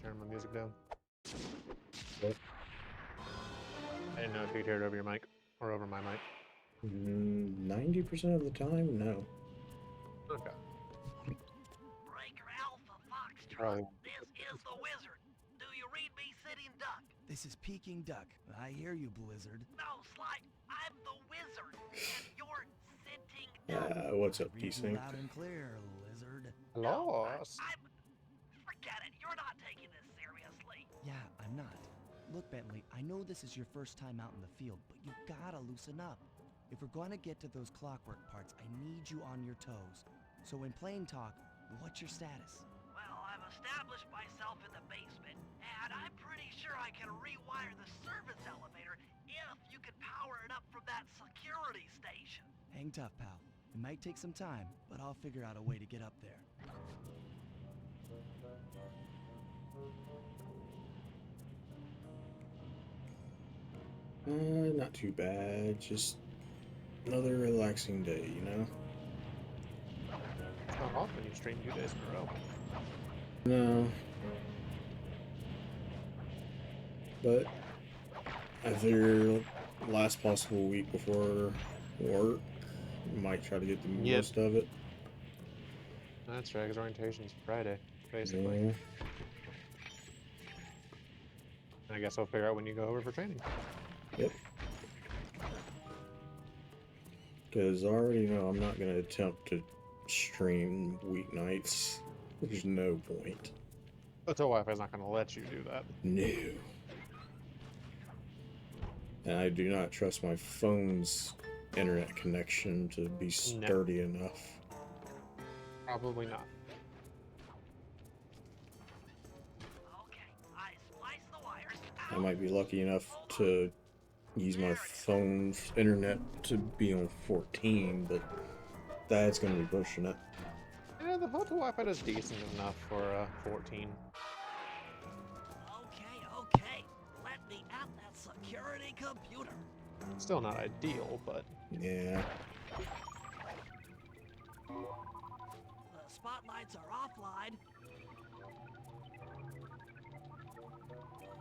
turn my music down. What? I didn't know if you could hear it over your mic or over my mic. 90% of the time, no. Okay. Breaker Alpha Foxtrot, Probably. this is the Wizard. Do you read me, Sitting Duck? This is Peking Duck. I hear you, Blizzard. No, Sly, I'm the Wizard, and you're Sitting Duck. What's up, Read you P-Sync? loud and clear, Lizard. Hello. I'm... Forget it, you're not taking this seriously. Yeah, I'm not. Look, Bentley, I know this is your first time out in the field, but you gotta loosen up. If we're going to get to those clockwork parts, I need you on your toes. So in plain talk, what's your status? Well, I've established myself in the basement, and I'm pretty sure I can rewire the service elevator if you can power it up from that security station. Hang tough, pal. It might take some time, but I'll figure out a way to get up there. Not too bad. Just another relaxing day, you know? It's not often you stream 2 days in a row. No. But I figure last possible week before work, might try to get the most of it. That's right, because orientation's Friday, basically. Yeah. I guess I'll figure out when you go over for training. Yep. Because I already know I'm not going to attempt to stream weeknights. There's no point. But the Wi-Fi's not going to let you do that. No. And I do not trust my phone's internet connection to be sturdy enough. Probably not. Okay, I spliced the wires. I might be lucky enough to use my phone's internet to be on 14, but that's going to be pushing it. Yeah, the hotel Wi-Fi is decent enough for 14. Okay, let me at that security computer. Still not ideal, but Yeah. The spotlights are offline.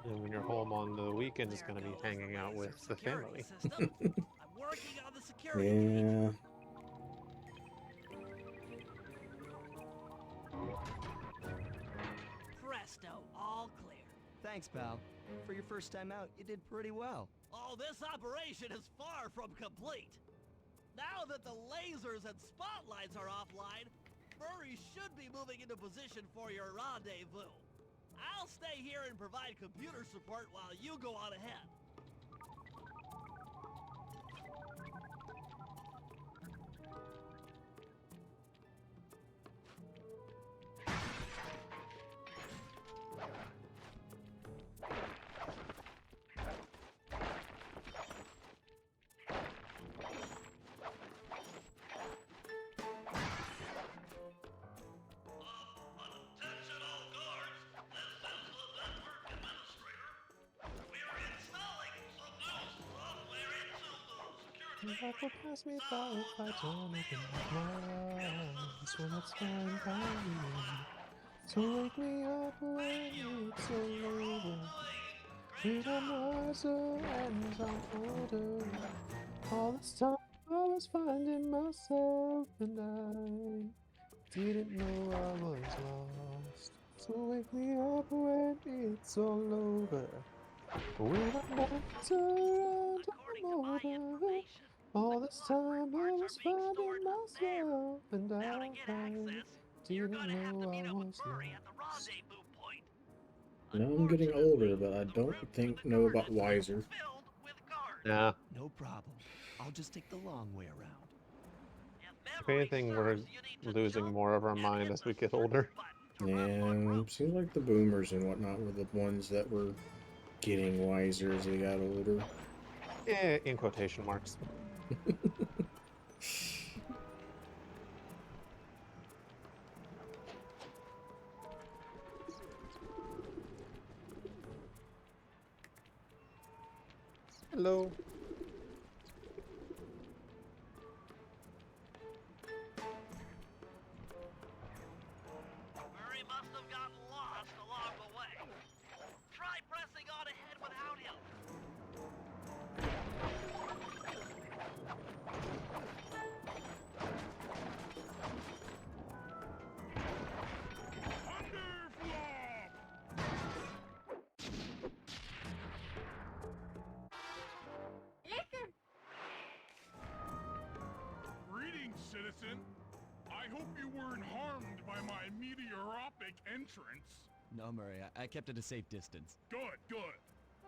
and when you're home on the weekends, it's going to be hanging out with the family. I'm working on the security. Yeah. Presto, all clear. Thanks, pal. For your first time out, you did pretty well. Oh, this operation is far from complete. Now that the lasers and spotlights are offline, Murray should be moving into position for your rendezvous. I'll stay here and provide computer support while you go on ahead. Attention all guards, this is the network administrator. We're installing some new software into the security That will pass me by if I don't open my eyes when it's fine by me. So wake me up when it's all over. Freedom wiser and I'm older. All this time I was finding myself and I didn't know I was lost. So wake me up when it's all over. When I'm back around, According I'm to my older. information, All this time I was finding myself and now to get I access, you're didn't gonna have to know meet I up with was Murray at the lost. rendezvous point. I know I'm getting older, but I don't know about wiser. Filled with guards. Nah, No problem. I'll just take the long way around. if anything, we're losing more of our mind as we get older. Yeah, seems like the boomers and whatnot were the ones that were getting wiser as they got older. Yeah, in quotation marks. Hello. Murray must have gotten lost along the way. hope you weren't harmed by my meteoropic entrance. No, Murray, I kept at a safe distance. Good, good.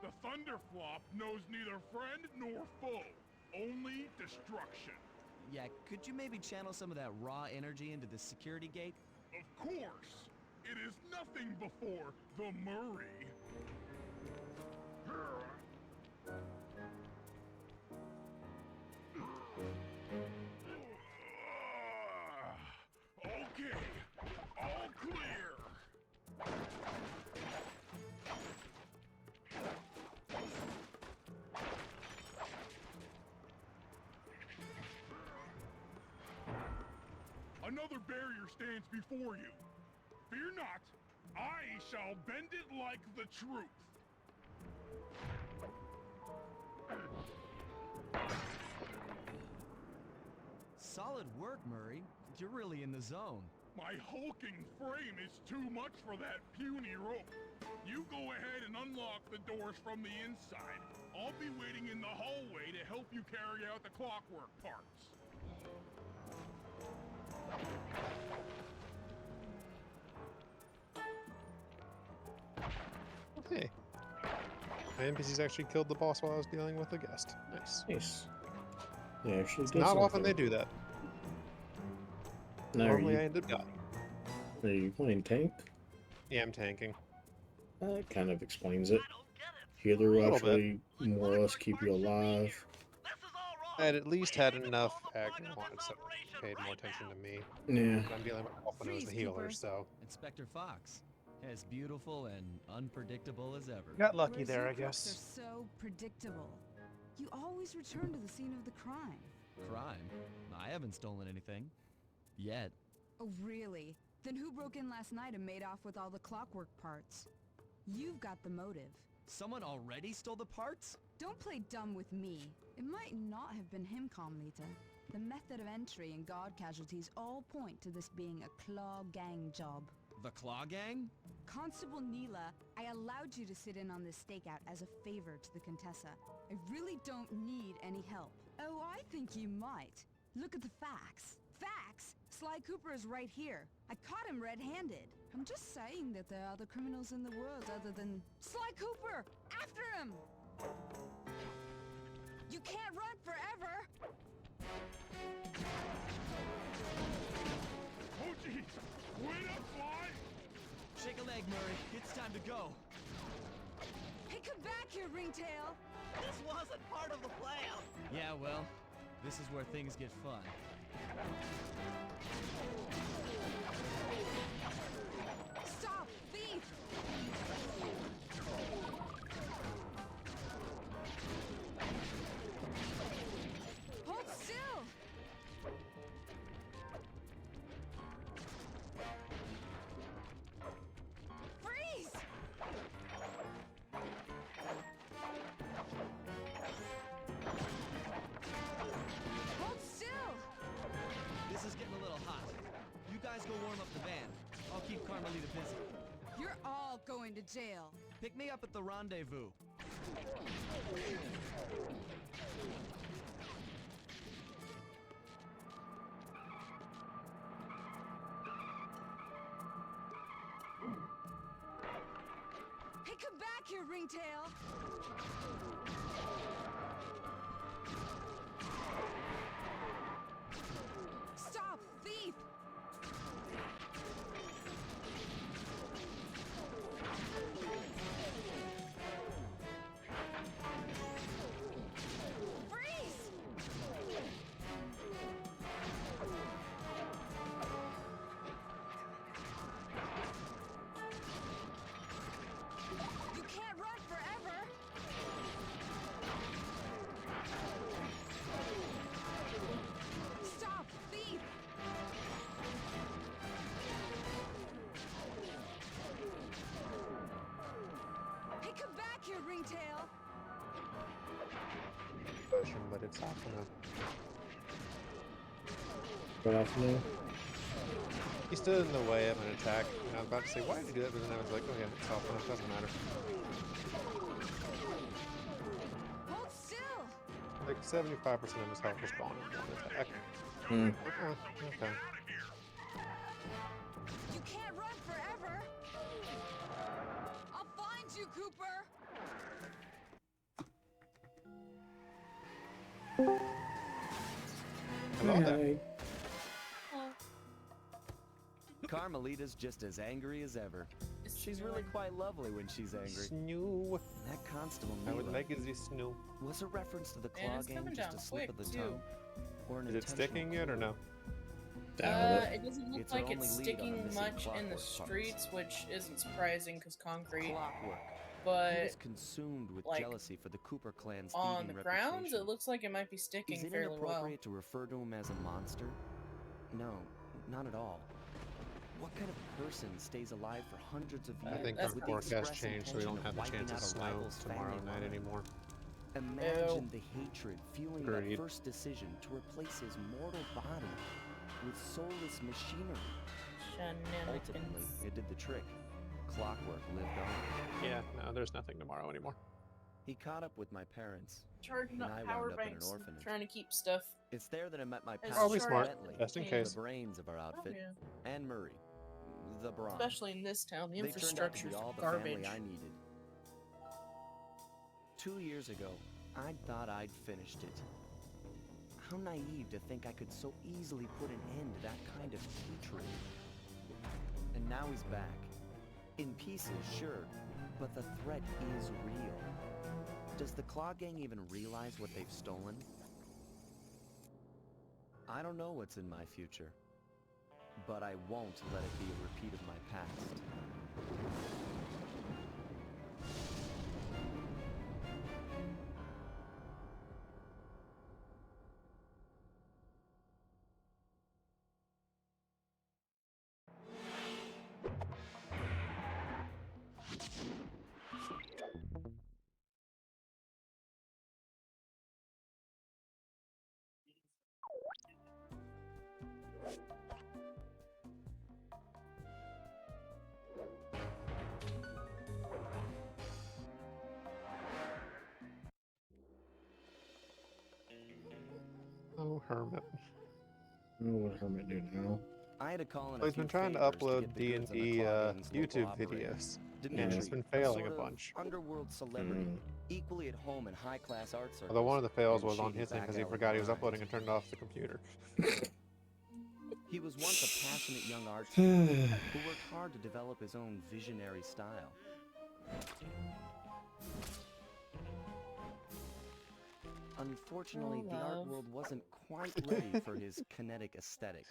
The Thunderflop knows neither friend nor foe, only destruction. Yeah, could you maybe channel some of that raw energy into the security gate? Of course, it is nothing before the Murray. Okay, all clear. Another barrier stands before you. Fear not, I shall bend it like the truth. Solid work, Murray. You're really in the zone. My hulking frame is too much for that puny rope. You go ahead and unlock the doors from the inside. I'll be waiting in the hallway to help you carry out the clockwork parts. Hey. My NPCs actually killed the boss while I was dealing with a guest. Nice. Nice. Yeah, actually It's did not often something. they do that. Now, Normally I end up dying. are you playing tank? Yeah, I'm tanking. That kind of explains it. I don't get it. Healer will little bit. actually more or less keep you alive. This is all wrong. I had at least We had need to enough pull the plug aggro on on, this so operation paid more right attention now. to me. Yeah. But I'm dealing with often as the Freeze, healer, Cooper. so Inspector Fox. As beautiful and unpredictable as ever. Got lucky Whereas there, you I crooks guess. are so predictable. You always return to the scene of the crime. Crime? I haven't stolen anything. Yet. Oh, really? Then who broke in last night and made off with all the clockwork parts? You've got the motive. Someone already stole the parts? Don't play dumb with me. It might not have been him, Comlita. The method of entry and guard casualties all point to this being a Claw Gang job. The Claw Gang? Constable Neela, I allowed you to sit in on this stakeout as a favor to the Contessa. I really don't need any help. Oh, I think you might. Look at the facts. Facts? Sly Cooper is right here. I caught him red-handed. I'm just saying that there are other criminals in the world other than... Sly Cooper! After him! You can't run forever! Oh jeez! Wait up, Fly! Shake a leg, Murray. It's time to go. Hey, come back here, Ringtail! This wasn't part of the plan. Yeah, well, this is where things get fun. Stop! Thief! Hold still! Freeze! Hold still! This is getting a little hot. You guys go warm up the van. I'll keep Carmelita busy. You're all going to jail. Pick me up at the rendezvous. Hey, come back here, Ringtail! Stop, thief! Freeze! You can't run forever! Stop, thief! Hey, come back here, Ringtail! potion, but it's not gonna. Good afternoon. He stood in the way of an attack, and I was about to say, why did you do that? But then I was like, oh yeah, it's off enough, doesn't matter. Hold still! Like 75% of his health was gone in one attack. Hmm. Okay. you, Cooper! Hello there. Carmelita's just as angry as ever. She's really quite lovely when she's angry. Snow. That constable I would Mila like is this snow. was a reference to the And claw it's game coming just down a slip quick, of the too. tongue? Or an Is it sticking intentional yet or no? It doesn't look It's our like it's only lead on the sticking missing much in the clockwork streets, which isn't surprising because concrete. clockwork? He But was consumed with like, jealousy for the Cooper clan's on thieving the grounds, reputation. it looks like it might be Is sticking it fairly well. inappropriate to refer to him as a monster? No, not at all. What kind of person stays alive for hundreds of years? I think That's our the forecast express changed, so we don't intention have the wiping chance of out a snow rival's tomorrow family night line? anymore. Imagine the hatred fueling that Agreed. first decision to replace his mortal body with soulless machinery. Ultimately, Shenanigans. it did the trick. Clockwork lived on. Yeah, no, there's nothing tomorrow anymore. He caught up with my parents. Charging And up I power wound up in an banks, and orphanage. trying to keep stuff. It's there that I met my It's pal Probably short smart, Bentley, just in Yeah. case. the brains of our outfit, yeah. and Murray, the brawn. Especially in this town, the They turned out to infrastructure's be all the garbage. family I needed. 2 years ago, I thought I'd finished it. How naive to think I could so easily put an end to that kind of hatred. And now he's back. In pieces, sure, but the threat is real. Does the Claw Gang even realize what they've stolen? I don't know what's in my future, but I won't let it be a repeat of my past. Oh, Hermit. Oh, what Hermit do now? I had to call in Well, a he's few been trying to favors upload get the goods on the D&D Claw Gang's local YouTube operator. videos, Dimitri, and he's been a failing sort a of bunch. underworld celebrity, Mm. equally at home in high-class art circles. Although one of the fails and was on shady his end because he back-alley forgot he was grinds. uploading and turned off the computer. He was once a passionate young artist who worked hard to develop his own visionary style. Unfortunately, Oh, the art love. world wasn't quite ready for his kinetic aesthetic.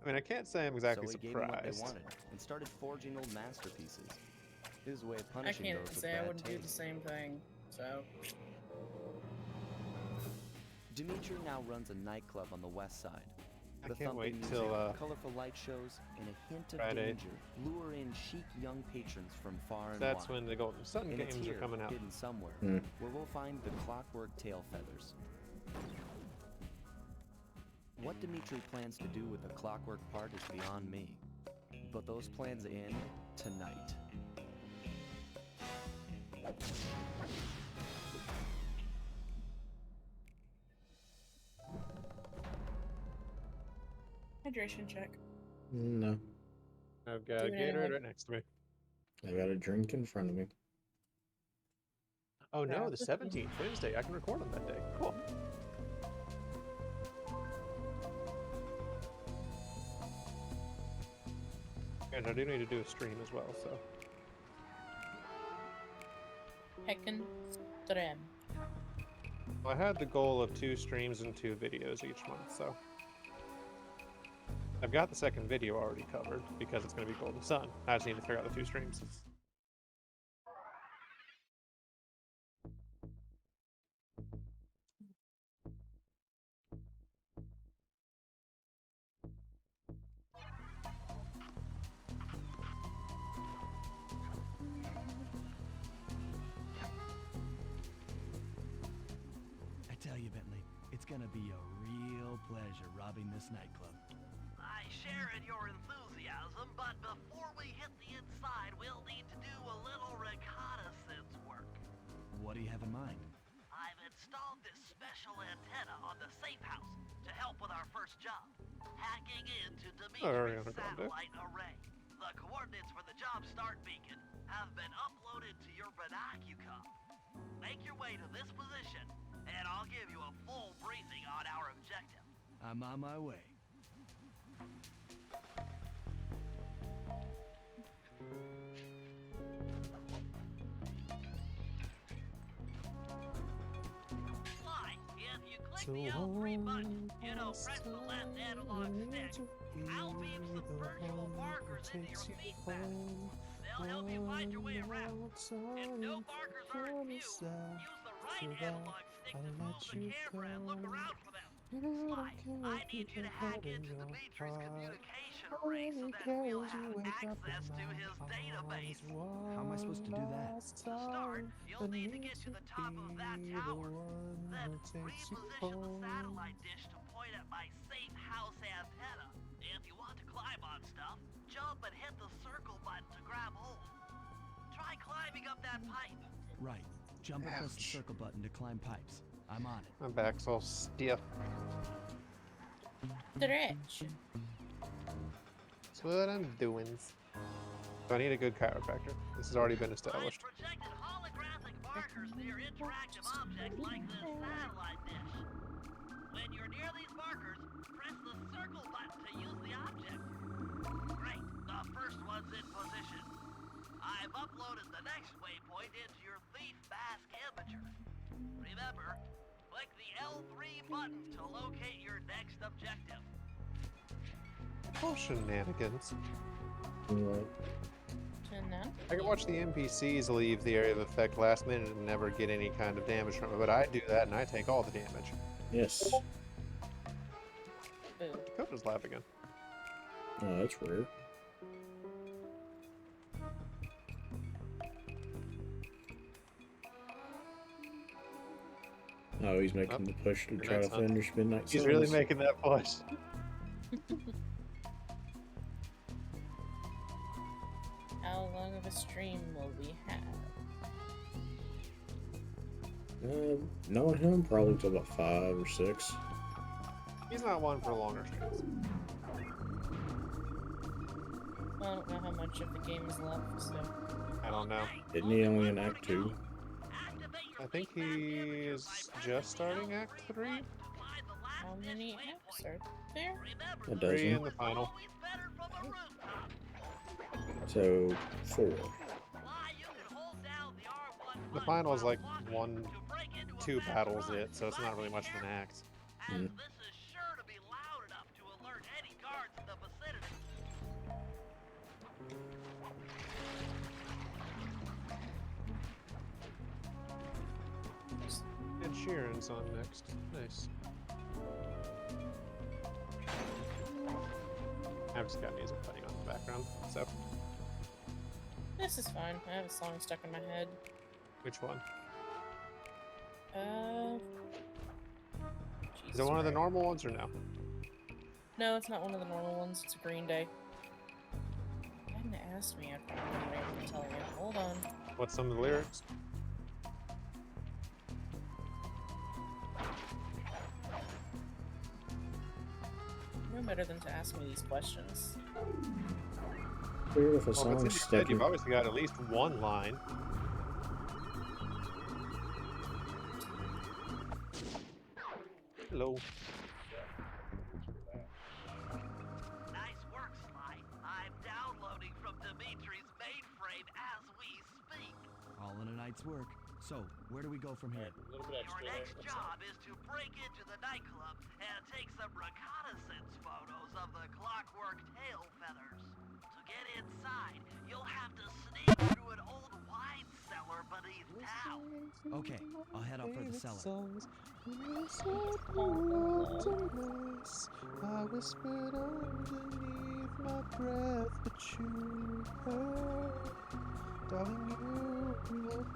I mean, I can't say I'm exactly So he gave them what they surprised. wanted and started forging old masterpieces. His way of I punishing can't those with say I bad wouldn't do the taste. same thing. So, Dimitri now runs a nightclub on the west side. I The can't thumping wait music, till colorful light shows, and a hint of Friday. danger lure in chic young patrons from far and that's wide. when the Golden Sun And it's games are here, coming out. hidden somewhere, Hmm. where we'll find the clockwork tail feathers. What Dimitri plans to do with the clockwork part is beyond me. But those plans end tonight. hydration check. No, I've got Do it Gatorade anyway. right next to me. I got a drink in front of me. Oh no, Yeah. the 17th, Wednesday. I can record on that day. Cool. And I do need to do a stream as well, so. Heckin' Stram. I had the goal of 2 streams and 2 videos each month, so. I've got the second video already covered because it's going to be Golden Sun. I just need to figure out the 2 streams. I tell you, Bentley, it's gonna be a real pleasure robbing this nightclub. I share in your enthusiasm, but before we hit the inside, we'll need to do a little reconnaissance work. What do you have in mind? I've installed this special antenna on the safe house to help with our first job, hacking into Ariana Dimitri's Grande. satellite array. The coordinates for the job start beacon have have been uploaded to your binocucom. Make your way to this position, and I'll give you a full briefing on our objective. I'm on my way. Sly, if you click So the L3 button, this press the left time analog I need stick, to I'll be beam the some virtual one markers who into takes your you feed basket. home. They'll help you find your way One around. more If no time markers from aren't in the view, side use the to right that analog stick I to let move the you camera and look go. around for them. And I Sly, don't care I if need you you to can hack have in into your Dimitri's heart. communication All array so you that care we'll is you have wake up in access to my his database. arms. How am I supposed to do that? Last To start, time I you'll need to need get to to the top of that be the tower. one Then who takes you reposition the home. satellite dish to point at my safe house antenna. If you want to climb on stuff, jump and hit the circle button to grab hold. Try climbing up that pipe. Right. Jump and press the Ouch. circle button to climb pipes. I'm on it. My back's all stiff. Stretch. That's what I'm doing. So I need a good chiropractor. This has already been I've established. projected holographic markers near interactive objects like this satellite dish. When you're near these markers, press the circle button to use the object. Great, the first one's in position. I've uploaded the next waypoint into your thief mask imager. Remember, click the L3 button to locate your next objective. Oh, shenanigans. Right. And then? I can watch the NPCs leave the area of effect last minute and never get any kind of damage from it, but I do that and I take all the damage. Yes. Boo. Dakota's laughing again. Oh, that's rare. Oh, he's making the push to try to Midnight Sun. finish Midnight He's really Suns. making that push. How long of a stream will we have? Knowing him, probably till about 5 or 6. He's not one for longer streams. Well, I don't know how much of the game is left, so. I don't know. Isn't he only in Act 2? I think he's just starting Act 3. How many acts are there? A 3 dozen. in the final. So, 4. The final is like 2 battles it, so it's not really much of an act. As this is sure to be loud enough to alert any guards in the vicinity. Ed Sheeran's on next. Nice. I've just got music playing on the background, so. This is fine. I have a song stuck in my head. Which one? Is it Jesus one of the Christ. normal ones or no? No, it's not one of the normal ones. It's a Green Day. You hadn't asked me, I'd probably be able to tell you. Hold on. What's some of the lyrics? No better than to ask me these questions. Weird if a Well, if it's in song's your stuck head, in. you've obviously got at least one line. Hello. Nice work, Sly. I'm downloading from Dimitri's mainframe as we speak. All in a night's work. So, where do we go from here? Your next job is to break into the nightclub and take some reconnaissance photos of the clockwork tail feathers. To get inside, you'll have to sneak through an old wine cellar beneath town. Okay, I'll head out for the cellar. Songs. I whispered underneath my breath, but you heard. Darling, you look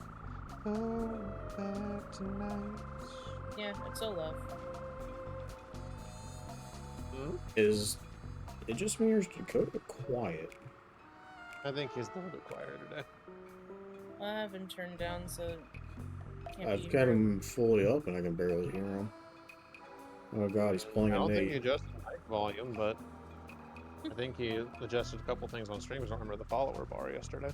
back tonight. Yeah, it's so love. Is it just me or is Dakota quiet? I think he's a little bit quieter today. I haven't turned down, so. Can't I've be got heard. him fully up and I can barely hear him. Oh god, he's playing I a don't think he Nate. adjusted the mic volume, but I think he adjusted a couple things on stream. I don't remember the follower bar yesterday.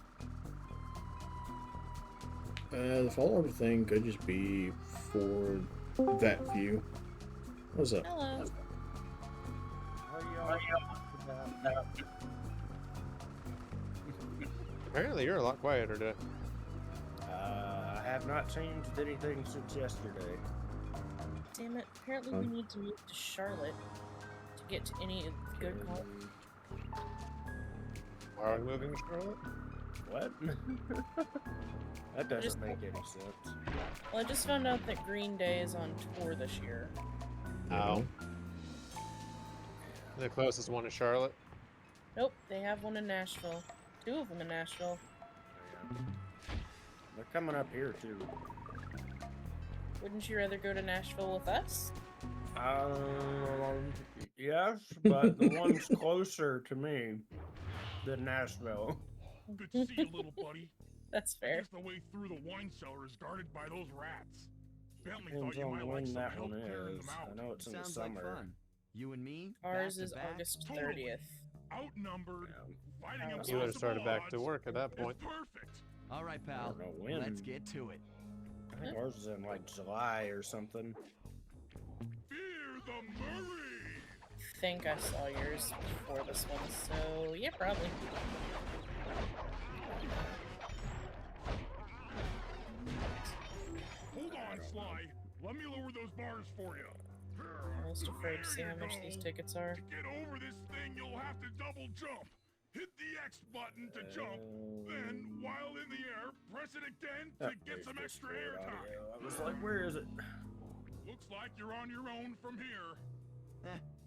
The follow-up thing could just be for that view. What's up? Hello. Apparently, you're a lot quieter today. I have not changed anything since yesterday. Damn it. Apparently we need to move to Charlotte to get to any good call. Are we moving to Charlotte? What? That doesn't make any sense. Well, I just found out that Green Day is on tour this year. Oh. The closest one is Charlotte. Nope, they have one in Nashville. 2 of them in Nashville. Yeah. They're coming up here too. Wouldn't you rather go to Nashville with us? Yes, but the one's closer to me than Nashville. Good to see you, little buddy. That's I fair. guess the way through the wine cellar is guarded by those rats. Bentley Depends thought you on might like when some that help one carrying is. them out. I know it's in the Sounds like summer. fun. You and me. Ours back is to back? August Totally. 30th. Outnumbered, fighting You impossible You would have started back to odds. work at that It's point. perfect. All right, I pal. don't know when. Let's get to it. I think ours is in like July or something. Fear the Murray. I think I saw yours before this one, so yeah, probably. Hold on, Sly. Let me lower those bars for you. I'm almost afraid to see how much these tickets are. To get over this thing, you'll have to double jump. Hit the X button to jump. Then, while in the air, press it again to get some extra air time. I was like, where is it? Looks like you're on your own from here.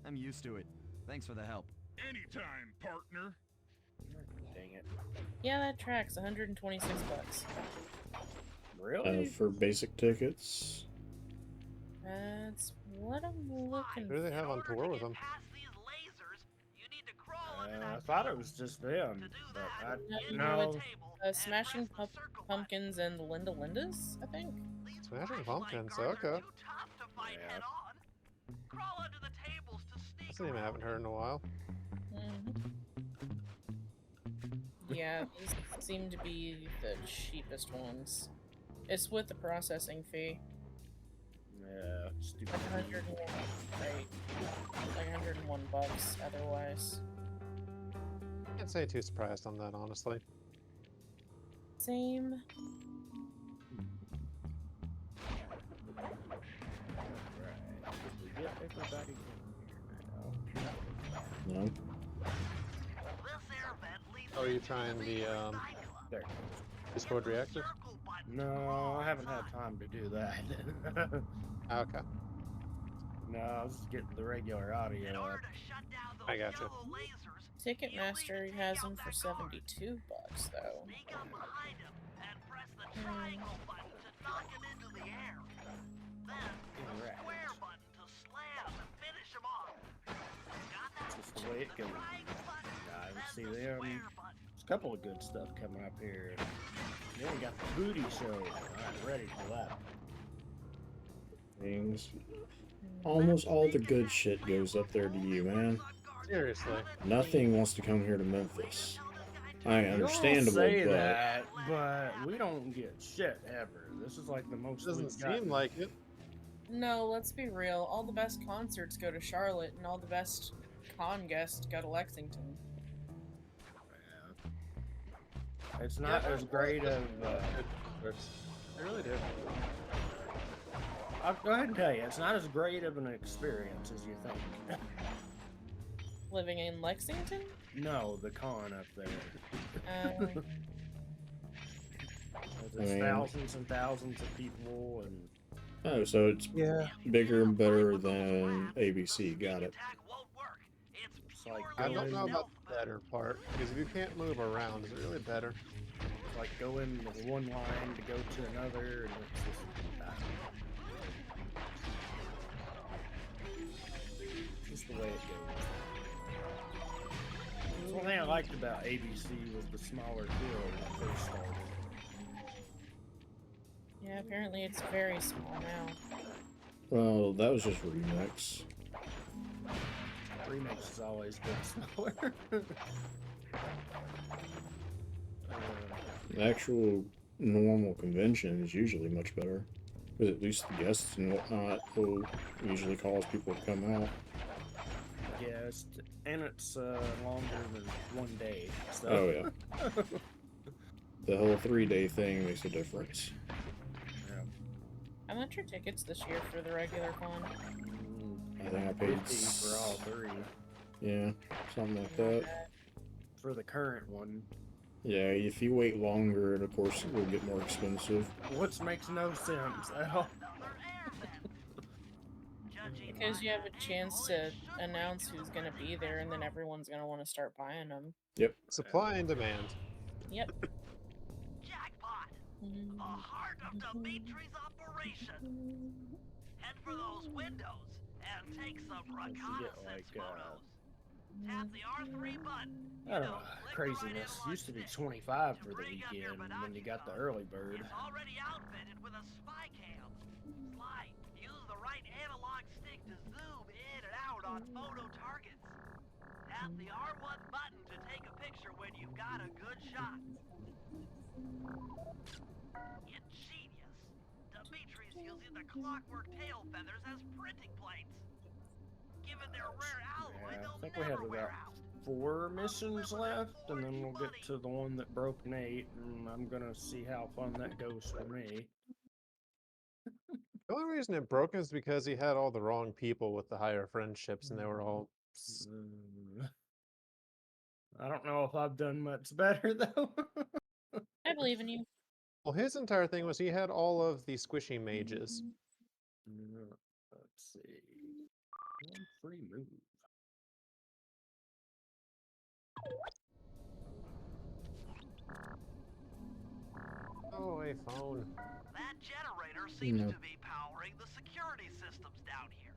I'm used to it. Thanks for the help. Anytime, partner. Dang it. Yeah, that tracks. 126 bucks. Really? For basic tickets. That's what I'm looking Who do they have on tour with them? I thought it was just them, but I No, no. it's Smashing Pumpkins and the Linda Lindas, I think. Smashing Pumpkins, okay. Yeah. That's a name I haven't heard in a while. Yeah, these seem to be the cheapest ones. It's with the processing fee. Yeah, stupid. Like 101, right? Like 101 bucks otherwise. Can't say too surprised on that, honestly. Same. We get everybody in here now. No. Oh, are you trying the There. Discord reactive? No, I haven't had time to do that. Okay. No, I was just getting the regular audio up. I gotcha. Ticketmaster has them for 72 bucks though. Just the way it goes. I see them. There's a couple of good stuff coming up here. Then we got the booty show. Alright, ready for that. Things. Almost all the good shit goes up there to you, man. Seriously. Nothing wants to come here to Memphis. You Understandable, say but that, but we don't get shit ever. This is like the most Doesn't we've gotten. seem like it. No, let's be real. All the best concerts go to Charlotte, and all the best con guests go to Lexington. It's not as great of. They really do. I'll go ahead and tell you, it's not as great of an experience as you think. Living in Lexington? No, the con up there. There's I mean- thousands and thousands of people, and oh, so it's bigger and better than ABC. Got it. it's like I don't know going, about the better part, because if you can't move around, is it really better? like going with one line to go to another, and it's just. Just the way it goes. The one thing I liked about ABC was the smaller deal when it first started. Yeah, apparently it's very small now. Well, that was just remix. Remix is always good smaller. The actual normal convention is usually much better. But at least the guests and whatnot will usually cause people to come out. Yeah, and it's longer than 1 day. So. Oh, yeah. The whole 3-day thing makes a difference. Yeah. How much are tickets this year for the regular con? I think I paid 50 for all 3. Yeah, something like that. For the current one. Yeah, if you wait longer, it of course will get more expensive. Which makes no sense at all. Because you have a chance to announce who's gonna be there, and then everyone's gonna want to start buying them. Yep. Supply and demand. Yep. Jackpot! The heart of Dimitri's operation. Head for those windows and take some reconnaissance photos. Tap the R3 button. I don't know, craziness. Used to be 25 for the weekend when you got the early bird. It's already outfitted with a spy cam. Sly, use the right analog stick to zoom in and out on photo targets. Tap the R1 button to take a picture when you've got a good shot. Ingenious. Dimitri's using the clockwork tail feathers as printing plates. Given their rare alloy, Yeah, I they'll think we have never wear about out. 4 missions left, and then we'll get to the one that broke Nate, and I'm gonna see how fun that goes for me. The only reason it broke is because he had all the wrong people with the higher friendships, and they were all. I don't know if I've done much better though. I believe in you. Well, his entire thing was he had all of the squishy mages. Let's see. One free move. Oh, a phone. That generator seems to be powering the security systems down here.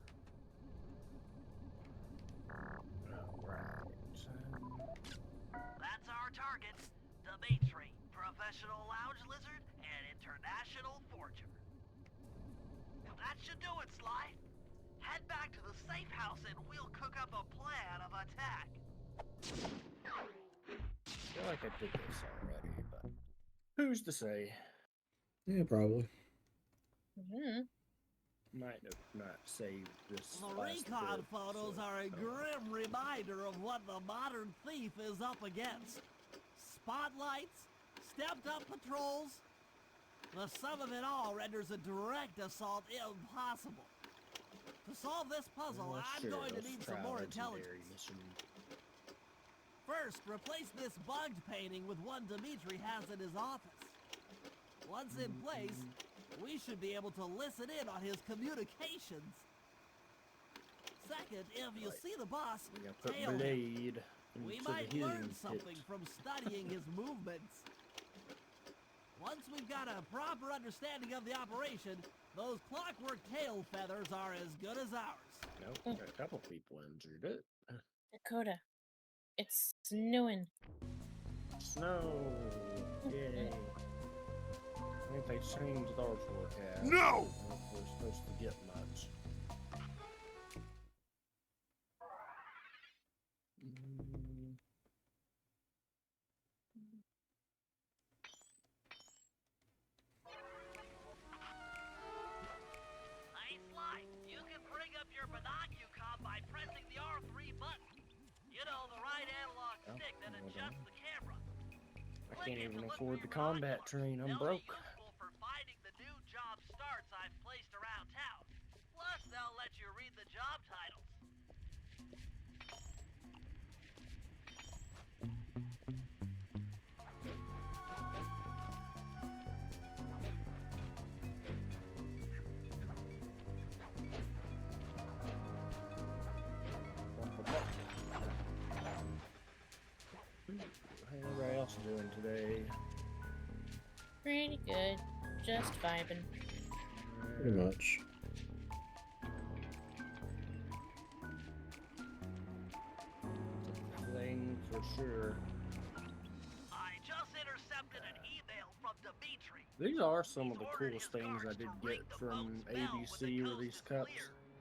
Alright. That's our target. Dimitri, professional lounge lizard and international forger. That should do it, Sly. Head back to the safe house and we'll cook up a plan of attack. I feel like I did this already, but who's to say? Yeah, probably. Might have not saved this. The last recon bit, photos so- are a grim reminder of what the modern thief is up against. Spotlights, stepped up patrols. The sum of it all renders a direct assault impossible. To solve this puzzle, Well, I'm sure, going to let's need try some more legendary intelligence. mission. First, replace this bugged painting with one Dimitri has in his office. Once in place, we should be able to listen in on his communications. Second, if you see the boss, We gotta put tail him. Blade We into might the learn healing something pit. from studying his movements. Once we've got a proper understanding of the operation, those clockwork tail feathers are as good as ours. Nope, got a couple people injured. It. Dakota, it's snowing. Snow. Yay. I think they changed our forecast. No! I don't think we're supposed to get much. Hey, Sly, you can bring up your binocucom by pressing the R3 button. You know, the right analog stick that adjusts the camera. I can't even afford the combat train. I'm broke. Useful for finding the new job starts I've placed around town. Plus, they'll let you read the job titles. How everybody else doing today? Pretty good. Just vibing. Pretty much. Thing for sure. I just intercepted an email from Dimitri. These are some of the coolest things I did get from ABC with these cups.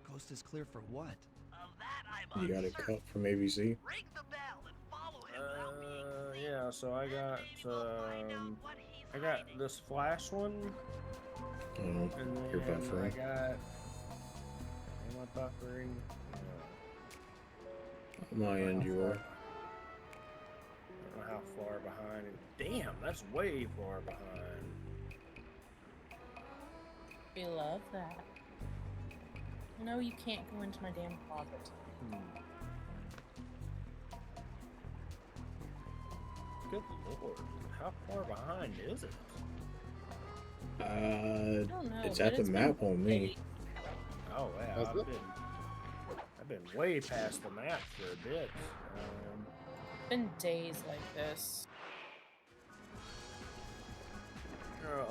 Coast is clear for what? Of that, I'm You got a uncertain. cup from ABC. Ring the bell and follow him without being seen. Yeah, so I got Maybe we'll find out what he's I got this flash one, Oh, and then you're I buffering. got. Am I buffering? On my end, you are. I don't know how far behind. Damn, that's way far behind. We love that. No, you can't go into my damn closet. Good lord, how far behind is it? I don't know. It's but at the been map on me. days. Oh yeah, Has it? I've been way past the map for a bit. It's been days like this.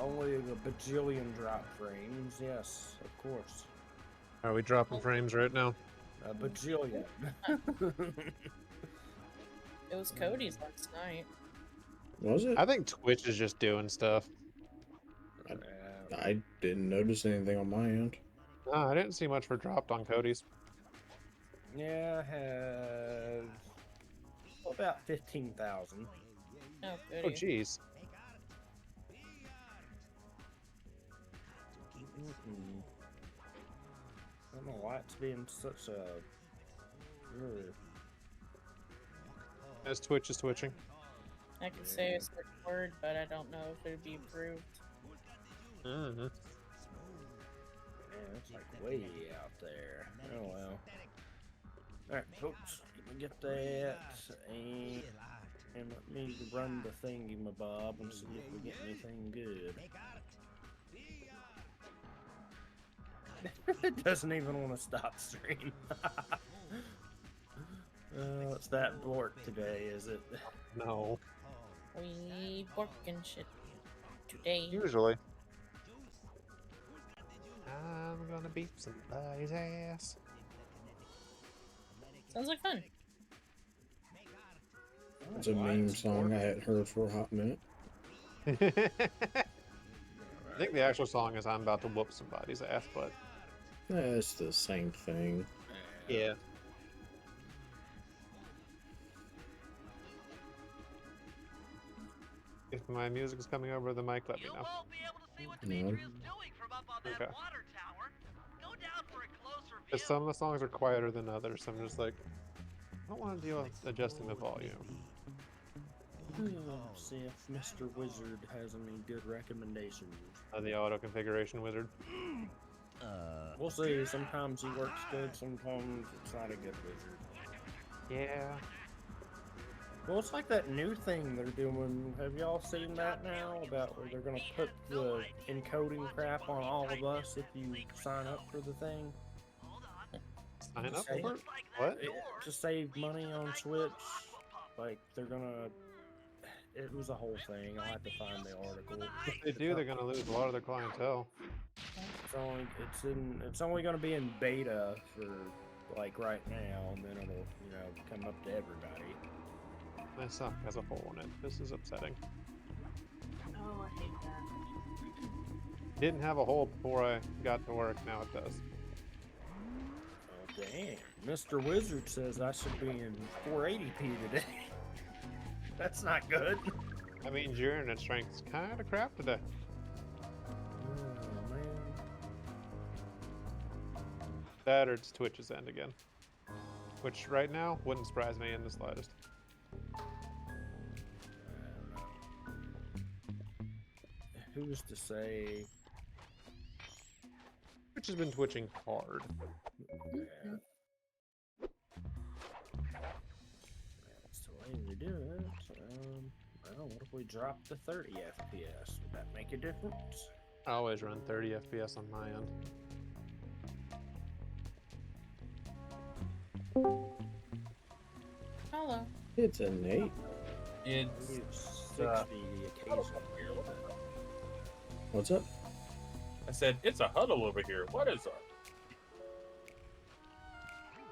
Only a bajillion drop frames, yes, of course. Are we dropping frames right now? A bajillion. It was Cody's last night. Was it? I think Twitch is just doing stuff. I didn't notice anything on my end. No, I didn't see much for dropped on Cody's. Yeah, I have about 15,000. Oh, Oh, Cody. jeez. I don't know why it's being such a. As Twitch is twitching. I could say a certain word, but I don't know if it would be approved. Mm-hmm. Yeah, it's like way out there. Oh well. Alright, folks, let me get that and let me run the thingy-mabob and see if we get anything good. It doesn't even want to stop stream. It's that bork today, is it? No. We pork and shit today. Usually. I'm gonna beat somebody's ass. Sounds like fun. It's a meme song I hadn't heard for a hot minute. I think the actual song is I'm about to whoop somebody's ass, but It's the same thing. yeah. If my music is coming over the mic, let me You know. won't be able to see what No. Demetrius is doing from up on that Okay. water tower. Go down for a closer view. Because some of the songs are quieter than others, so I'm just like, I don't want to deal with adjusting the volume. See if Mr. Wizard has any good recommendations. The auto configuration wizard. We'll see. Sometimes he works good, sometimes it's not a good wizard. Yeah. Well, it's like that new thing they're doing. Have y'all seen that now? About where they're gonna put the encoding crap on all of us if you sign up for the thing? Sign up Say- for it? What? To save money on Switch. Like, they're gonna. It was a whole thing. I'll have to find the article. If they do, they're gonna lose a lot of their clientele. It's only gonna be in beta for like right now, and then it'll come up to everybody. My sock has a hole in it. This is upsetting. Oh, I hate that. Didn't have a hole before I got to work. Now it does. Oh damn! Mr. Wizard says I should be in 480p today. That's not good. I mean, your internet strength is kind of crap today. Oh man. That or it's Twitch's end again. Which right now wouldn't surprise me in the slightest. Who's to say? Twitch has been twitching hard. Yeah. That's the way we do it. Well, what if we drop to 30 FPS? Would that make a difference? I always run 30 FPS on my end. Hello. It's a Nate. It's Maybe 60 occasionally. What's up? I said it's a huddle over here. What is up?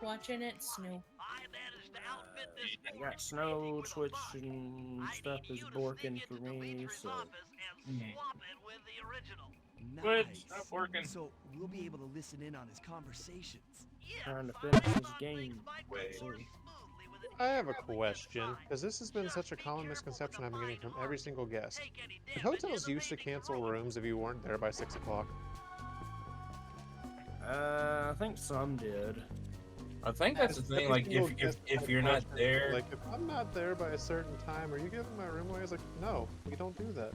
Watching it snow. I managed to outfit this I got snow, Twitch, and stuff is working for me, so. and swap it with the original. Twitch, stop working. So we'll be able to listen in on his conversations. Yeah, Trying to fine, finish this fun game. things might run Wait. more smoothly with an I have a question, because this has been such a common misconception I've been getting from every single guest. Did hotels used to cancel rooms if you weren't there by 6 o'clock? I think some did. I think that's the thing. Every Like, single guest if had you're not questions, there, like, if I'm not there by a certain time, are you giving my room away? I was like, no, we don't do that.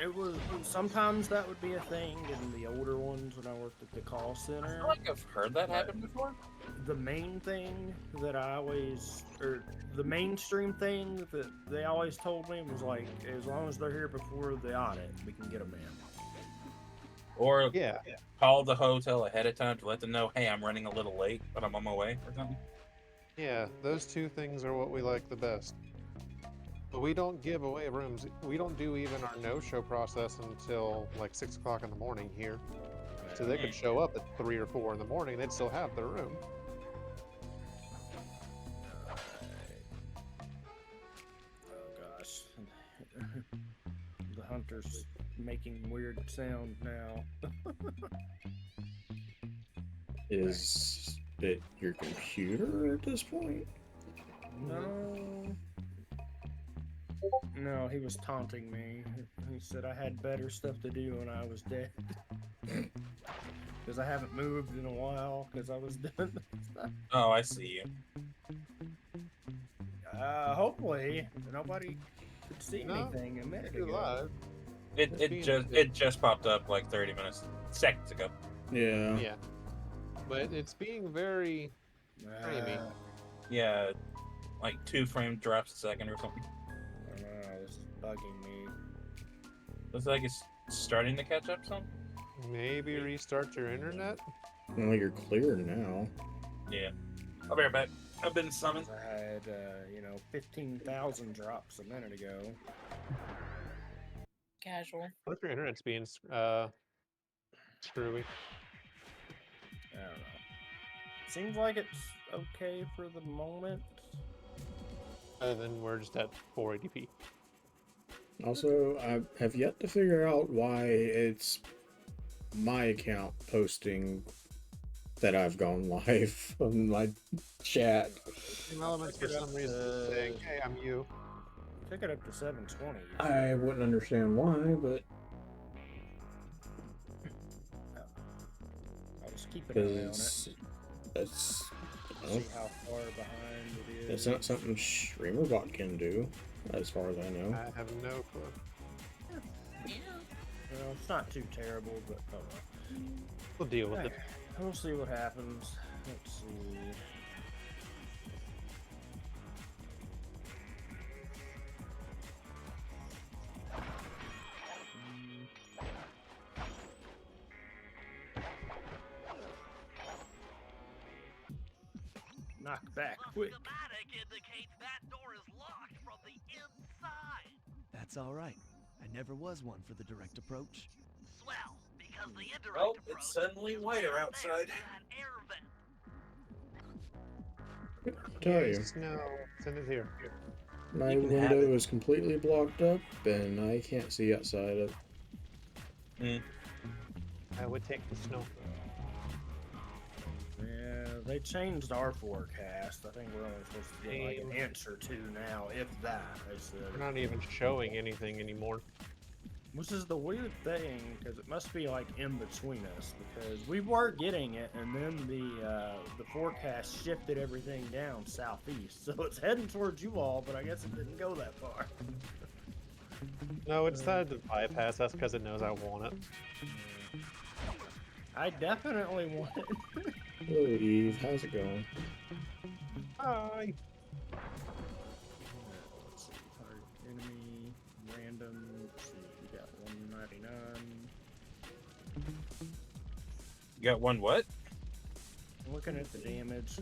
It was sometimes that would be a thing in the older ones when I worked at the call I center. feel like I've heard that happen before. The main thing that I always, or the mainstream thing that they always told me was like, as long as they're here before the audit, we can get them in. Or Yeah. call the hotel ahead of time to let them know, hey, I'm running a little late, but I'm on my way or something. Yeah, those two things are what we like the best. But we don't give away rooms. We don't do even our no-show process until like 6 o'clock in the morning here. So they could show up at 3 or 4 in the morning, they'd still have their room. Oh gosh. The hunter's making weird sound now. Is it your computer at this point? No. No, he was taunting me. He said I had better stuff to do when I was dead. Because I haven't moved in a while, because I was done. Oh, I see you. Hopefully nobody could see No, anything a minute You're ago. live. It just popped up like 30 seconds ago. Yeah. Yeah. But it's being very framey. Yeah, like 2 frame drops a second or something. I don't know, this is bugging me. Looks like it's starting to catch up some. Maybe restart your internet? Well, you're clear now. Yeah. I'll be right back. I've been summoned. I had, 15,000 drops a minute ago. Casual. What if your internet's being screwy? I don't know. Seems like it's okay for the moment. Other than we're just at 480p. Also, I have yet to figure out why it's my account posting that I've gone live on my chat. Team Elements for some reason saying, hey, I'm you. Took it up to 720. I wouldn't understand why, but I'll just keep an eye on it. because that's See how far behind it is. that's not something StreamerBot can do, as far as I know. I have no clue. Well, it's not too terrible, but oh well. We'll deal with it. We'll see what happens. Let's see. Knock back quick. Schematic indicates that door is locked from the inside. That's all right. I never was one for the direct approach. Swell, because the indirect Well, approach it's suddenly is whiter right outside. there, that air vent. I'll tell you, No, send it here. my You can have window it. is completely blocked up, and I can't see outside of. I would take the snow. Yeah, they changed our forecast. I think we're only supposed to get like an inch or two now, if that. They said. We're not even showing anything anymore. Which is the weird thing, because it must be like in between us, because we were getting it, and then the forecast shifted everything down southeast, so it's heading towards you all, but I guess it didn't go that far. No, it decided to bypass us because it knows I want it. I definitely want it. Hello, Eve. How's it going? Hi. Let's see, target enemy, random. Let's see, we got 199. You got one what? I'm looking at the damage.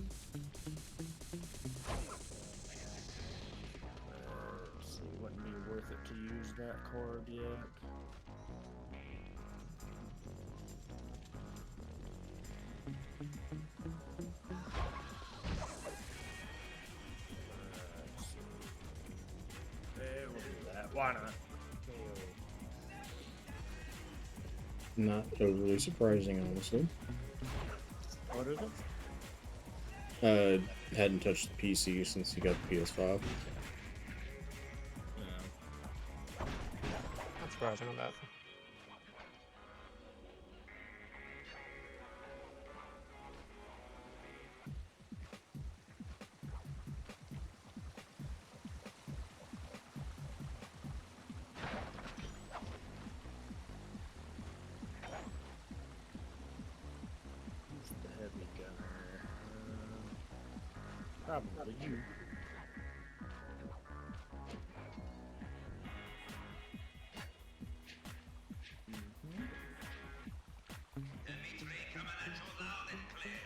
Let's see, wouldn't be worth it to use that card yet. Let's see. We'll do that. Why not? Not overly surprising, honestly. What is it? Hadn't touched the PC since he got the PS5. Not surprising on that. Who's the heavy gunner? Probably you. Dimitri, coming at you loud and clear.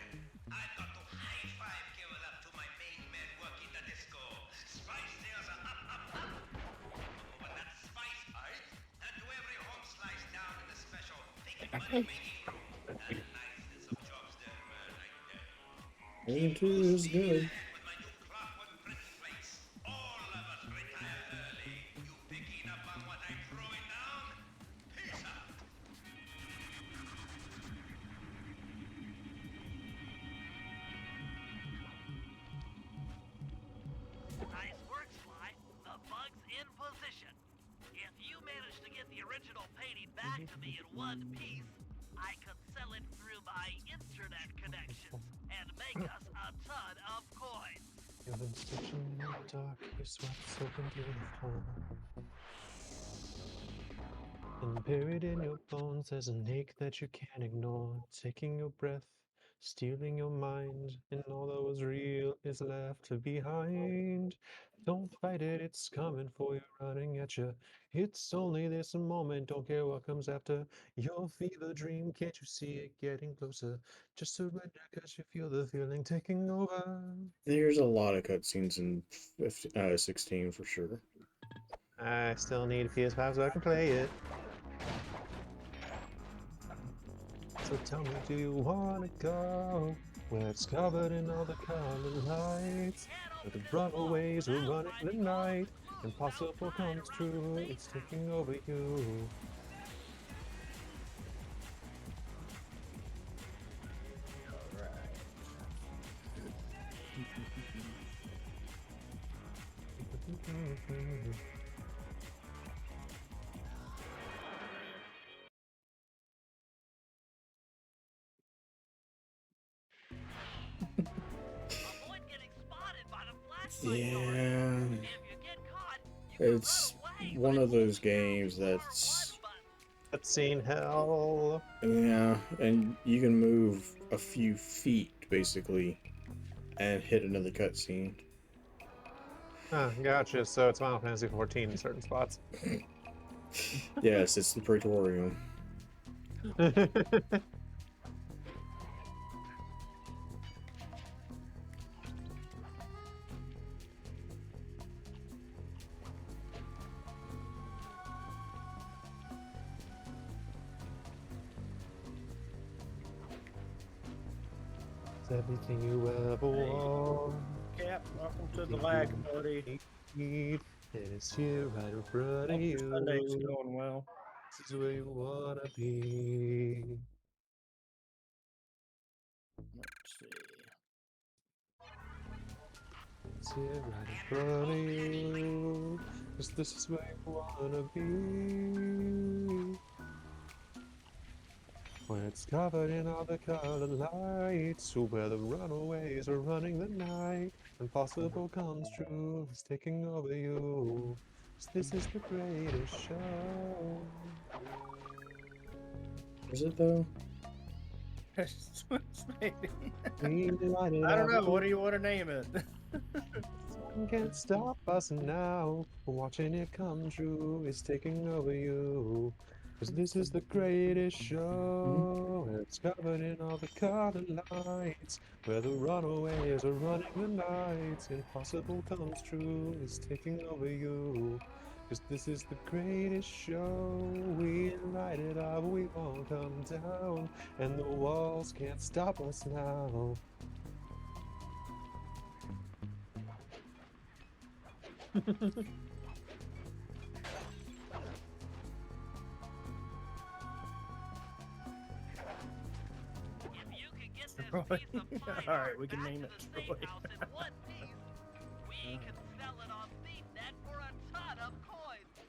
I've got to high five give it up to my main man working the disco. Spice sales are up, up, up. But that's spice, right? And to every home slice down in the special, taking money making. That niceness of jobs there, man. I tell you. Me too is good. With my new clockwork printing plates. All of us retire early. You picking up on what I'm throwing down? Peace out. Nice work, Sly. The bug's in position. If you manage to get the original painting back to me in one piece, I could sell it through my internet connections and make us a ton of coins. You've been stitching in the dark, your sweat's open to the floor. And buried in your bones, there's an ache that you can't ignore. Taking your breath, stealing your mind, and all that was real is left behind. Don't fight it, it's coming for you, running at you. It's only this moment, don't care what comes after. Your fever dream, can't you see it getting closer? Just surrender, cause you feel the feeling taking over. There's a lot of cutscenes in 16 for sure. I still need a PS5 so I can play it. So tell me, do you wanna go where it's covered in all the colored lights? Where the runaways are running the night, impossible comes true, it's taking over you. Avoid getting spotted by the flashlight Yeah, guard. If you get caught, you can it's run away, one but of those it's only games the that's R1 button. Cutscene hell. yeah, and you can move a few feet basically and hit another cutscene. Ah, gotcha. So it's Final Fantasy 14 in certain spots. Yes, it's the Praetorium. It's everything you ever want. Cap, welcome to the lag party. And it's here right in front of Hope your Sunday's you. going well. This is where you wanna be. Let's see. It's here right in front of you. 'Cause this is where you wanna be. Where it's covered in all the colored lights, where the runaways are running the night. Impossible comes true, it's taking over you. 'Cause this is the greatest show. Is it though? We light it I don't know. up. What do you want to name it? Someone can't stop us now. Watching it come true is taking over you. 'Cause this is the greatest show. It's covered in all the colored lights. Where the runaways are running the nights. Impossible comes true. It's taking over you. 'Cause this is the greatest show. We light it up. We won't come down. And the walls can't stop us now. If you can get this Troy. Alright, we can name it Troy. House in one piece. We can sell it on ThiefNet for a ton of coins.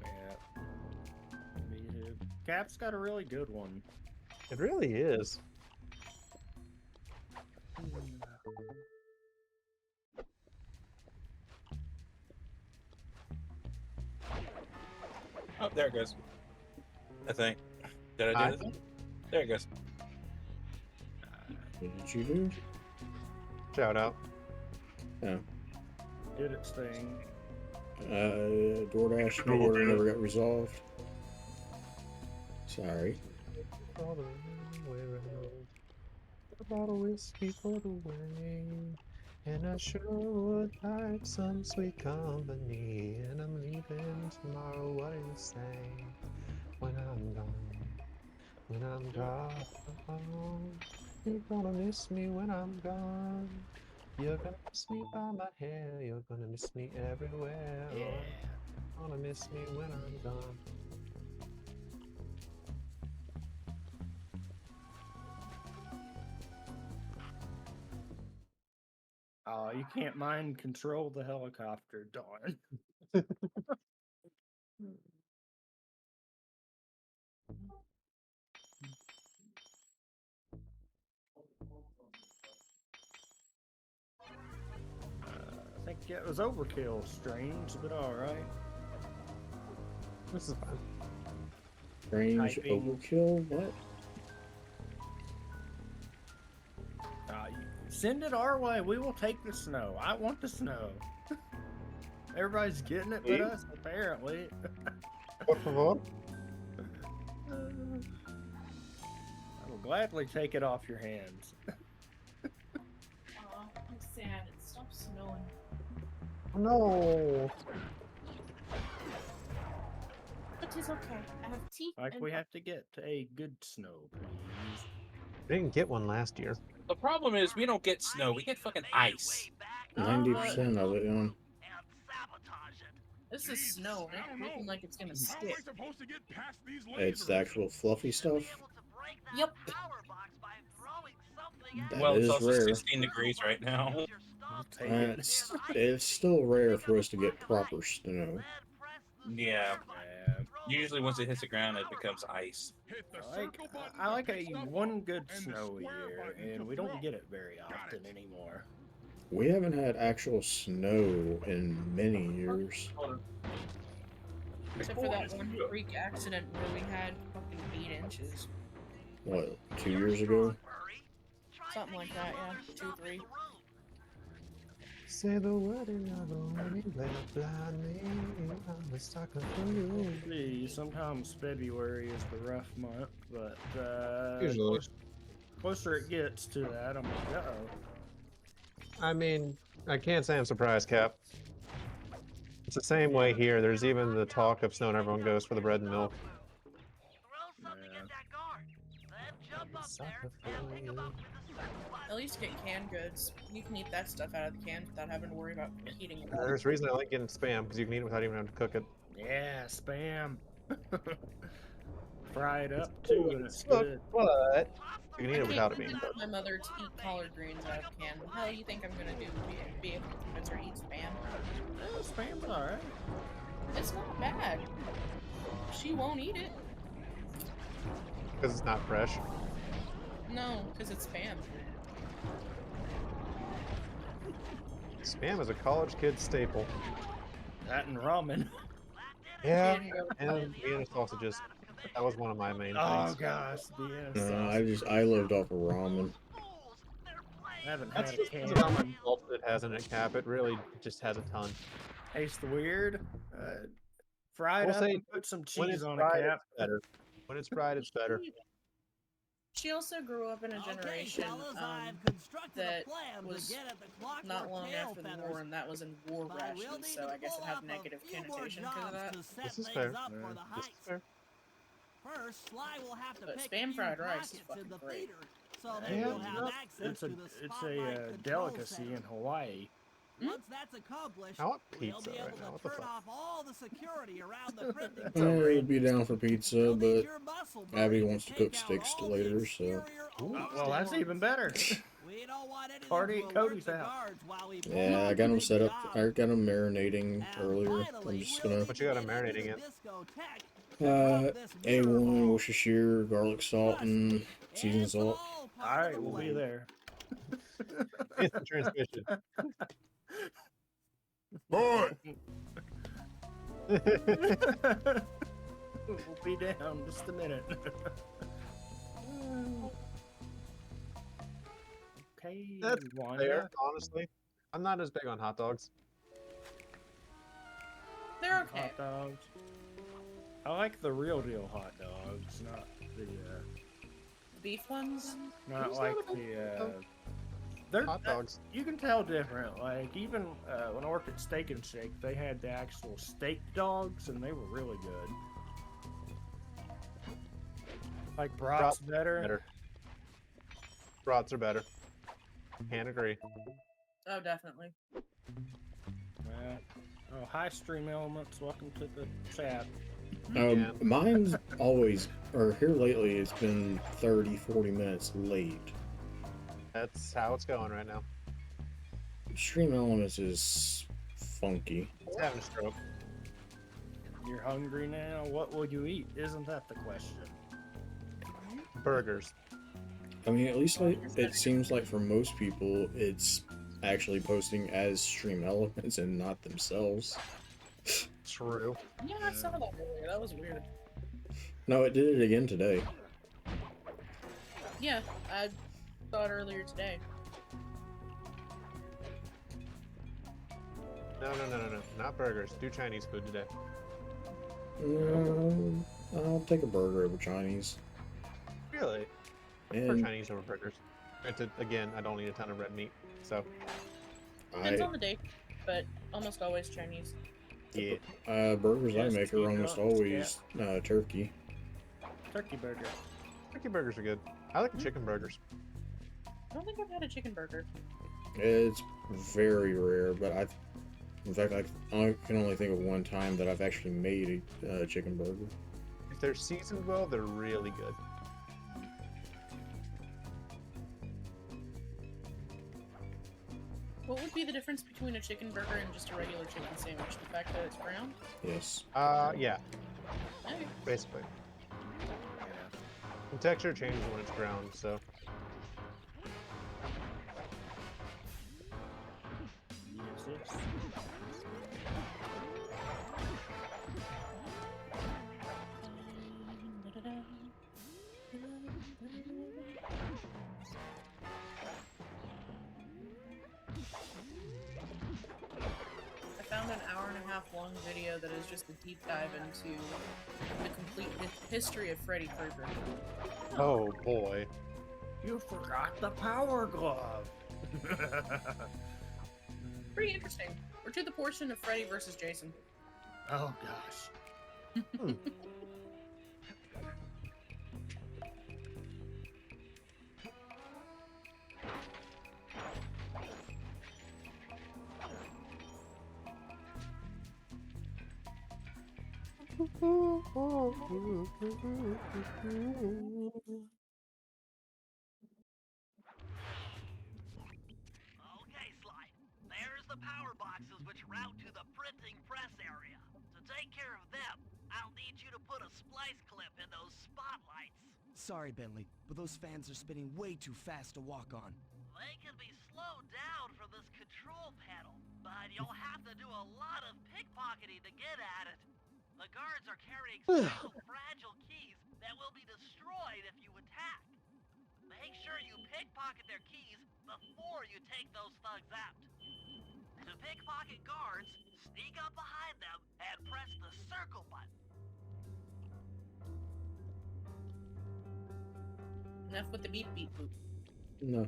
Yeah. Cap's got a really good one. It really is. Oh, there it goes. I think. Did I do this? There it goes. What did you do? Shout out. Oh. Did its thing. DoorDash order never got resolved. Sorry. All the way around. A bottle of whiskey for the way. And I sure would like some sweet company. And I'm leaving tomorrow. What do you say? When I'm gone. When I'm gone. You're gonna miss me when I'm gone. You're gonna miss me by my hair. You're gonna miss me everywhere. Yeah. You're gonna miss me when I'm gone. Oh, you can't mind control the helicopter, darn. I think it was overkill, strange, but alright. This is fun. Strange Typing. overkill? What? Send it our way. We will take the snow. I want the snow. Everybody's getting it but us, apparently. Por favor. I will gladly take it off your hands. Aw, I'm sad. It stopped snowing. No. But it's okay. I have teeth Like, and we have to get a good snow, please. We didn't get one last year. The problem is we don't get snow. We get fucking ice. 90% of it, yeah. This is snow, and it's looking like it's gonna How am I stick. supposed to get past these lasers? It's the actual fluffy stuff. Yep. That Well, it's is also rare. 16 degrees right now. I'll take it. It's still rare for us to get proper snow. Yeah. Yeah. Usually once it hits the ground, it becomes ice. Hit the I like, circle button I like to a press one up good and the snow a square year, button to and we don't float. get it very Got often it. anymore. We haven't had actual snow in many years. Except for that one freak accident where we had fucking 8 inches. What, 2 years ago? Something like that, yeah. 2, 3. Say the word and I go anywhere. Blind me, I'm a sucker for you. See, sometimes February is the rough month, but Usually. closer it gets to that, I'm like, uh-oh. I mean, I can't say I'm surprised, Cap. It's the same way here. There's even the talk of snow and everyone goes for the bread and milk. Sucker for you. At least get canned goods. You can eat that stuff out of the cans without having to worry about heating it. There's a reason I like getting Spam, because you can eat it without even having to cook it. Yeah, Spam. Fry it up too, and it's good. But you can eat I it without it can't being cooked. convince my mother to eat collard greens out of a can. What the hell you think I'm gonna do? Be able to convince her to eat Spam? Yeah, Spam's alright. It's not bad. She won't eat it. Because it's not fresh. No, because it's Spam. Spam is a college kid staple. That and ramen. Yeah, She didn't go with and Vienna sausages. That was one of my main Oh things. gosh, the I lived off of ramen. I haven't That's had a just can. because of how much salt it has in it, Cap. It really just has a ton. Tastes weird. Fry it We'll up say and put some when cheese it's on fried, a cap. it's better. When it's fried, it's better. She also grew up in a generation that was not long after the war, and that was in war rations, so I guess it had negative connotation because of that. This is fair. This is fair. First, Sly will have to But pick Spam a few fried rice is pockets fucking in the great. theater, so Yeah, they will have access It's to the a spotlight control delicacy center. in Hawaii. Once that's accomplished, I want we'll pizza be right able now. to What the turn fuck? off all the security around the printing It's a press. red I'd be down for pizza, You'll need but your muscle Abby memory wants to take cook out steaks all the later, so exterior alarm well, that's boards. even better. We don't want anything Party to at alert Cody's the house. guards while we pull yeah, off I got the them big set up. job. I got them marinating And earlier. I'm finally, just we'll gonna need What you got to them get into marinating the in? discotheque to drop this mirror A1 ball. Worcestershire, garlic salt, Trust and me, seasoned it's salt. all All part of right, the we'll be plan. there. Instant transmission. Boy! We'll be down just a minute. Okay, That's Wanda. fair, honestly. I'm not as big on hot dogs. They're okay. Hot dogs. I like the real deal hot dogs, not the Beef ones? not Who's like not a the they're Hot dogs. you can tell different. Like even when I worked at Steak and Shake, they had the actual steak dogs, and they were really good. Like brats better. Brats are better. Can't agree. Oh, definitely. Yeah. Oh, hi, Stream Elements. Welcome to the chat. Yeah. Mine's always, or here lately, it's been 30, 40 minutes late. That's how it's going right now. Stream Elements is funky. It's having a stroke. You're hungry now? What will you eat? Isn't that the question? Burgers. I mean, at least it seems like for most people, it's actually posting as Stream Elements and not themselves. True. Yeah, I saw that earlier. That was weird. No, it did it again today. Yeah, I saw it earlier today. No. Not burgers. Do Chinese food today. I'll take a burger over Chinese. Really? I prefer And Chinese over burgers. Granted, again, I don't eat a ton of red meat, so Depends on the day, but almost always Chinese. yeah. burgers I Yes, make are you almost know, always turkey. Turkey burger. Turkey burgers are good. I like chicken burgers. I don't think I've had a chicken burger. It's very rare, but in fact, I can only think of one time that I've actually made a chicken burger. If they're seasoned well, they're really good. What would be the difference between a chicken burger and just a regular chicken sandwich? The fact that it's brown? Yes. Yeah, Okay. basically. The texture changes when it's brown, so. Yes. I found an hour-and-a-half long video that is just a deep dive into the complete history of Freddy Krueger. Oh boy. You forgot the power glove. Pretty interesting. We're to the portion of Freddy versus Jason. Oh gosh. Okay, Sly. There's the power boxes which route to the printing press area. To take care of them, I'll need you to put a splice clip in those spotlights. Sorry, Bentley, but those fans are spinning way too fast to walk on. They can be slowed down from this control panel, but you'll have to do a lot of pickpocketing to get at it. The guards are carrying special fragile keys that will be destroyed if you attack. Make sure you pickpocket their keys before you take those thugs out. To pickpocket guards, sneak up behind them and press the circle button. Enough with the beep beep boop. No.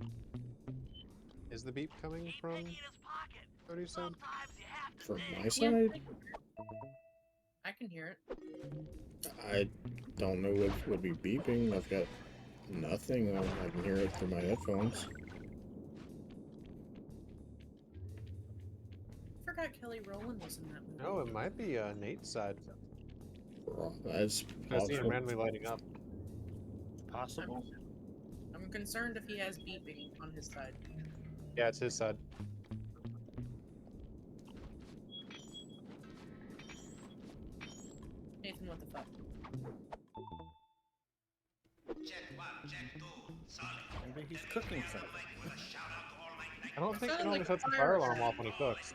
Is the beep coming Keep from picking his pocket. what you said? Sometimes you have to From dig. my side, I can hear it. I don't know what would be beeping. I've got nothing. I can hear it through my headphones. Kelly Rowland was in that movie. No, it might be Nate's side. That's I see him possible. randomly lighting up. Possible. I'm concerned if he has beeping on his side. Yeah, it's his side. Nathan, what the fuck? Maybe he's cooking something. I don't think he Sounded normally like sets a fire fire alarm alarm. off when he cooks.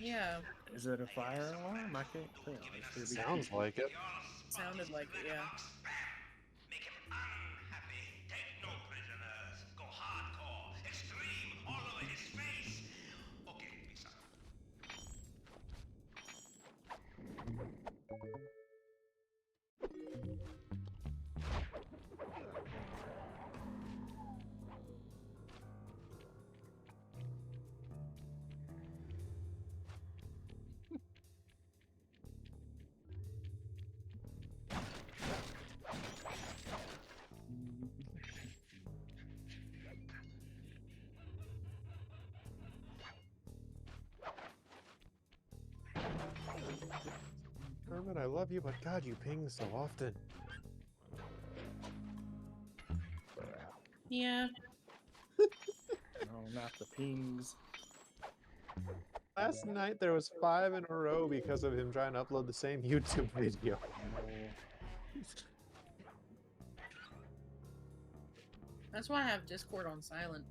Yeah, Is it a fire alarm? I can't tell. It's gonna be Sounds like it. sounded like it, yeah. Make him unhappy. Take no prisoners. Go hardcore. Extreme all over his face. Okay, peace out. Herman, I love you, but God, you ping so often. Yeah. No, not the pings. Last night there was 5 in a row because of him trying to upload the same YouTube video. That's why I have Discord on silent.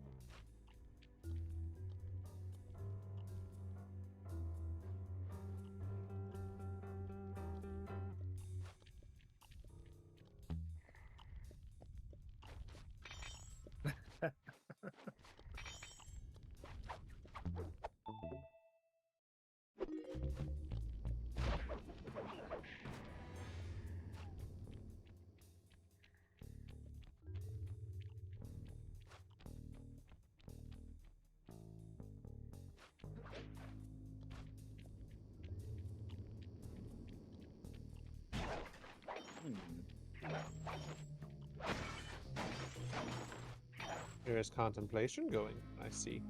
There is contemplation going, I see.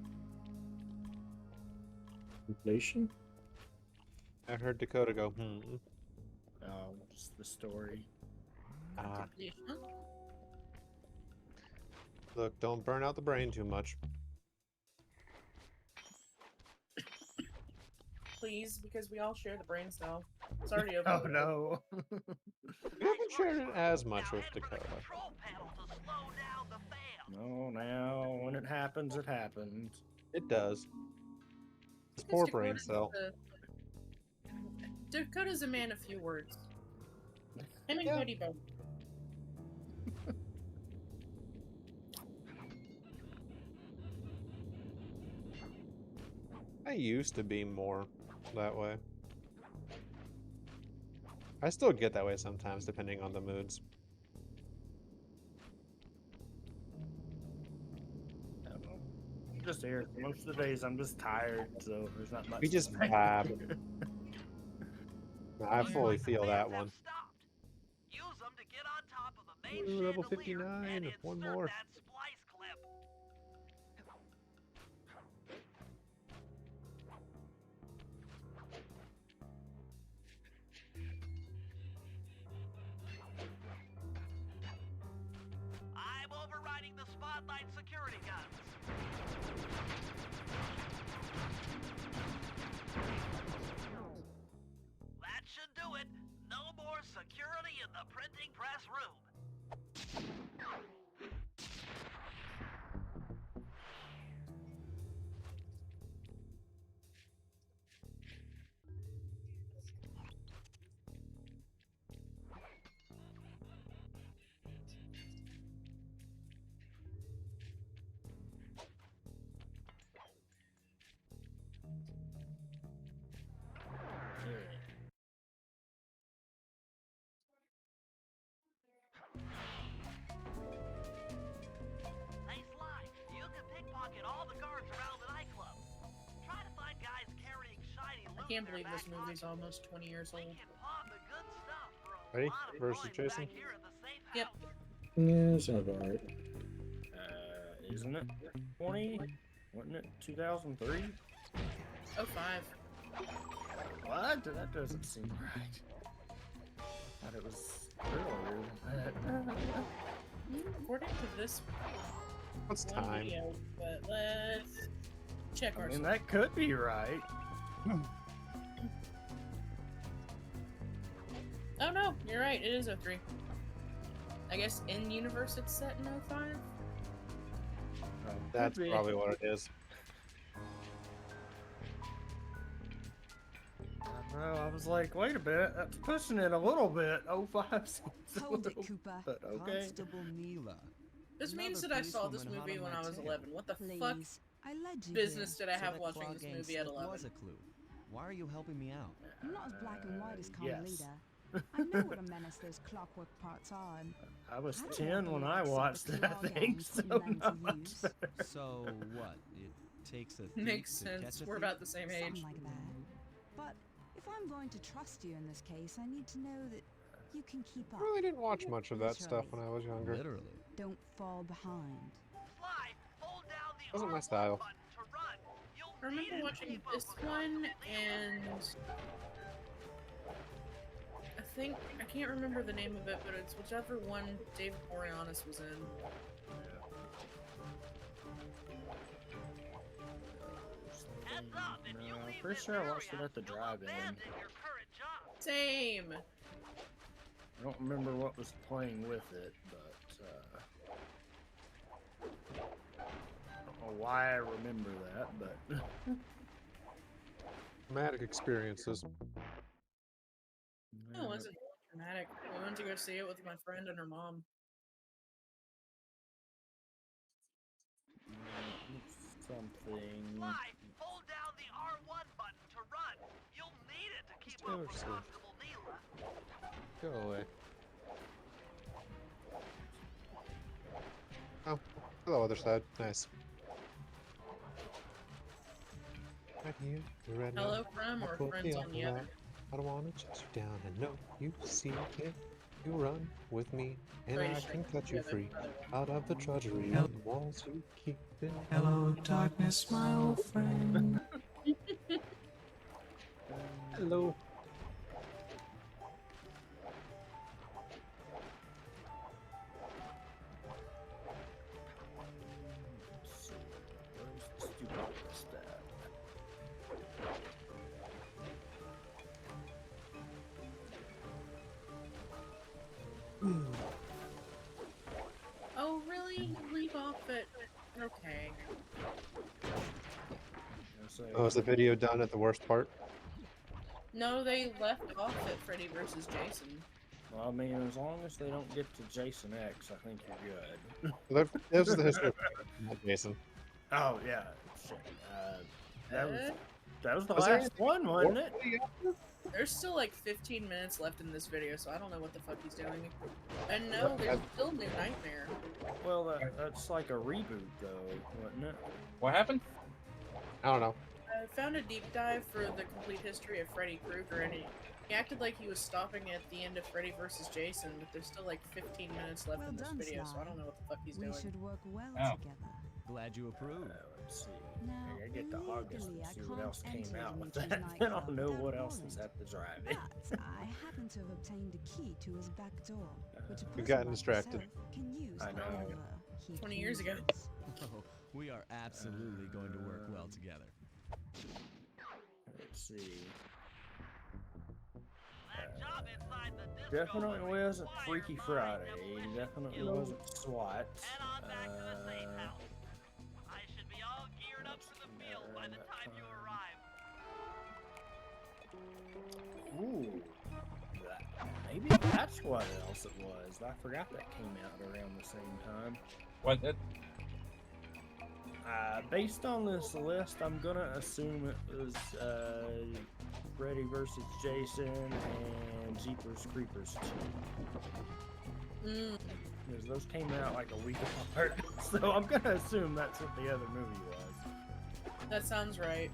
Inflation? I heard Dakota go, Oh, just the story. Ah, Yeah. look, don't burn out the brain too much. Please, because we all share the brain cell. It's already over. Oh no. We haven't shared it as much with Dakota. No, now when it happens, it happens. It does. It's Because poor brain Dakota's cell. Dakota's a man of few words. Him and Yeah. Cody both. I used to be more that way. I still get that way sometimes, depending on the moods. I don't know. I'm just here. Most of the days I'm just tired, so there's not much. We to just say. vibe. I fully feel that one. Use them to get on top of the main Ooh, level chandelier 59, and one insert more. that splice clip. I'm overriding the spotlight security guns. That should do it. No more security in the printing press room. Hey Sly, you can pickpocket all the guards around the nightclub. Try to find guys carrying shiny loot. I can't believe this movie's almost 20 years old. Ready? Versus Jason? Yep. Yeah, sounds alright. Isn't it 20? Wasn't it 2003? Oh, 05. What? That doesn't seem right. I thought it was earlier than that. According to this What's one time? video, but let's check I our. mean, that could be right. Oh no, you're right. It is 03. I guess in universe it's set in 05. That's probably what it is. I was like, wait a bit, that's pushing it a little bit. 05 seems a Hold it, little- Cooper. But okay. Constable Neela. This means that Another I saw this policewoman hot movie on when my I was tail. 11. What the Please. fuck I led you business here. did I So have that watching Claw this Gang movie at slip 11? was a clue. Why are you helping me out? I'm not as black and white as Con yes. Leader. I know what a menace those clockwork parts are. And I was I don't 10 want when them I to watched accept it, the I Claw think, Gang so putting them to not much use. better. So what? It takes a thief Makes to sense. catch a We're thief? about the same age. Something like that. But if I'm going to trust you in this case, I need to know that you can keep I up. really didn't watch much of that stuff Literally. when I was younger. Literally. Don't fall behind. Sly, hold down the Wasn't my R1 style. button to run. You'll I remember need it to watching keep up this with one, Constable Neela. and I think I can't remember the name of it, but it's whichever one David Boreanaz was in. Heads up, if you No, leave pretty this sure I watched it area, at the you'll drive-in. abandon your current job. Same. I don't remember what was playing with it, but I don't know why I remember that, but Traumatic experiences. No, it wasn't dramatic. We went to go see it with my friend and her mom. Something. Sly, hold down the R1 button to run. You'll need it to keep up with Seriously. Constable Neela. Go away. Oh, hello, other side. Nice. Right here, you're right now. Hello from I'll or put friends the on the apple other? out. I don't want to chase you down, and no, you see it. You run with me, and Brady I Shake can cut you together, free by the way. out of the drudgery of the walls you keep in. Hello, darkness, my old friend. Hello. Let's see, where's the stupid stat? Oh, really? Leave off it. Okay. Oh, is the video done at the worst part? No, they left off at Freddy versus Jason. Well, I mean, as long as they don't get to Jason X, I think you're good. This is the history of not Jason. Oh yeah, shit. That was the Was there last one, wasn't it? There's still like 15 minutes left in this video, so I don't know what the fuck he's doing. And no, there's still New Nightmare. Well, that's like a reboot, though, wasn't it? What happened? I don't know. I found a deep dive for the complete history of Freddy Krueger, and he acted like he was stopping at the end of Freddy vs. Jason, but there's still like 15 minutes left Well in this done, video, so I Sly. don't know what the fuck he's We doing. should work well Oh. together. Glad you approve. Let's see. Now, I gotta get to August legally, and I see what can't else came enter out with Dimitri's that. Then I'll nightclub know without what else is warrant. at the drive-in. But I happen to have obtained a key to his back door, which a You've person gotten like distracted. yourself can use I know. however he 20 years ago. pleases. Oh, we are absolutely going to work well together. Let's see. That job inside the disco Definitely was wasn't required Freaky mine Friday. demolition Definitely skills. wasn't SWAT. And on back to the safe house. I should be all geared up for the field by the time you arrive. Ooh. Maybe that's what else it was. I forgot that came out around the same time. What? That, Based on this list, I'm gonna assume it was Freddy vs. Jason and Jeepers Creepers 2. Because those came out like a week apart. So I'm gonna assume that's what the other movie was. That sounds right.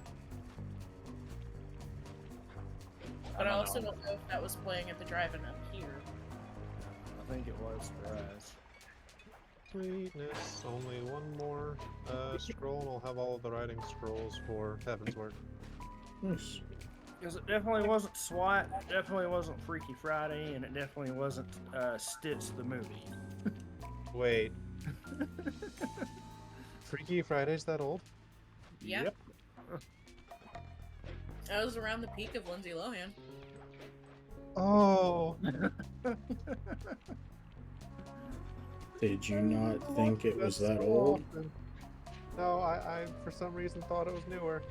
But I also don't know if that was playing at the drive-in up here. I think it was for us. Sweetness. Only one more scroll, and I'll have all of the writing scrolls for Heaven's Work. Yes. Because it definitely wasn't SWAT, it definitely wasn't Freaky Friday, and it definitely wasn't Stitch the movie. Wait. Freaky Friday's that old? Yeah. Yep. That was around the peak of Lindsay Lohan. Oh. Did you not think it was that old? No, I for some reason thought it was newer.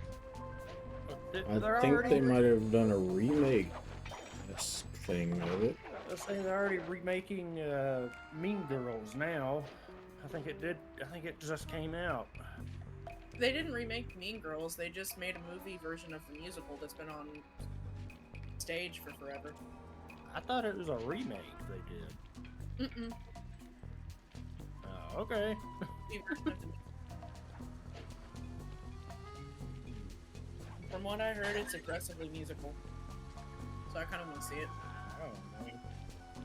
I think they might have done a remake thing of it. Let's say they're already remaking Mean Girls now. I think it just came out. They didn't remake Mean Girls, they just made a movie version of the musical that's been on stage for forever. I thought it was a remake they did. Mm-mm. Oh, okay. From what I heard, it's aggressively musical. So I kind of want to see it. Oh, man.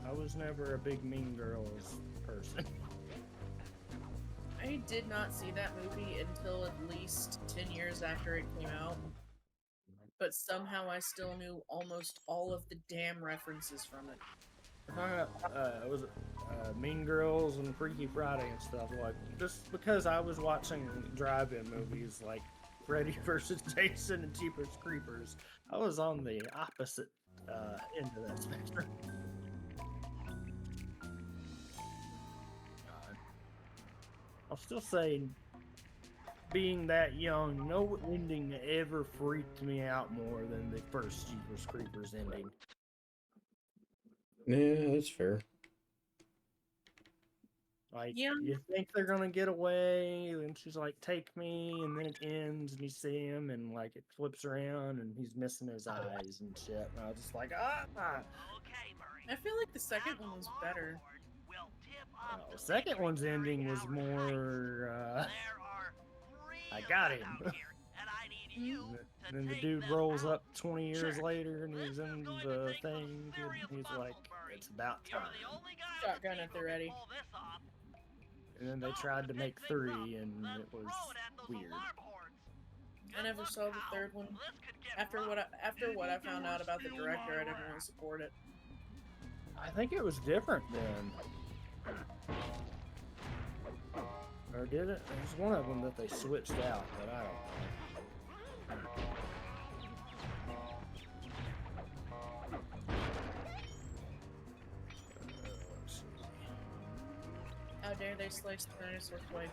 I was never a big Mean Girls person. I did not see that movie until at least 10 years after it came out. But somehow I still knew almost all of the damn references from it. Was it Mean Girls and Freaky Friday and stuff, like, just because I was watching drive-in movies like Freddy vs. Jason and Jeepers Creepers, I was on the opposite end of that spectrum. I'll still say, being that young, no ending ever freaked me out more than the first Jeepers Creepers ending. Yeah, that's fair. Like, Yeah. you think they're gonna get away, and she's like, take me, and then it ends, and you see him, and like, it flips around, and he's missing his eyes and shit, and I was just like, ah! I feel like the second one was better. The second one's ending was more, I got him. And then the dude rolls up 20 years later, and he's in the thing, and he's like, it's about time. Shotgun at the ready. And then they tried to make 3, and it was weird. I never saw the third one. After what I found out about the director, I didn't really support it. I think it was different then. Or did it? There's one of them that they switched out, but I don't know. How dare they slice the dinosaur's way?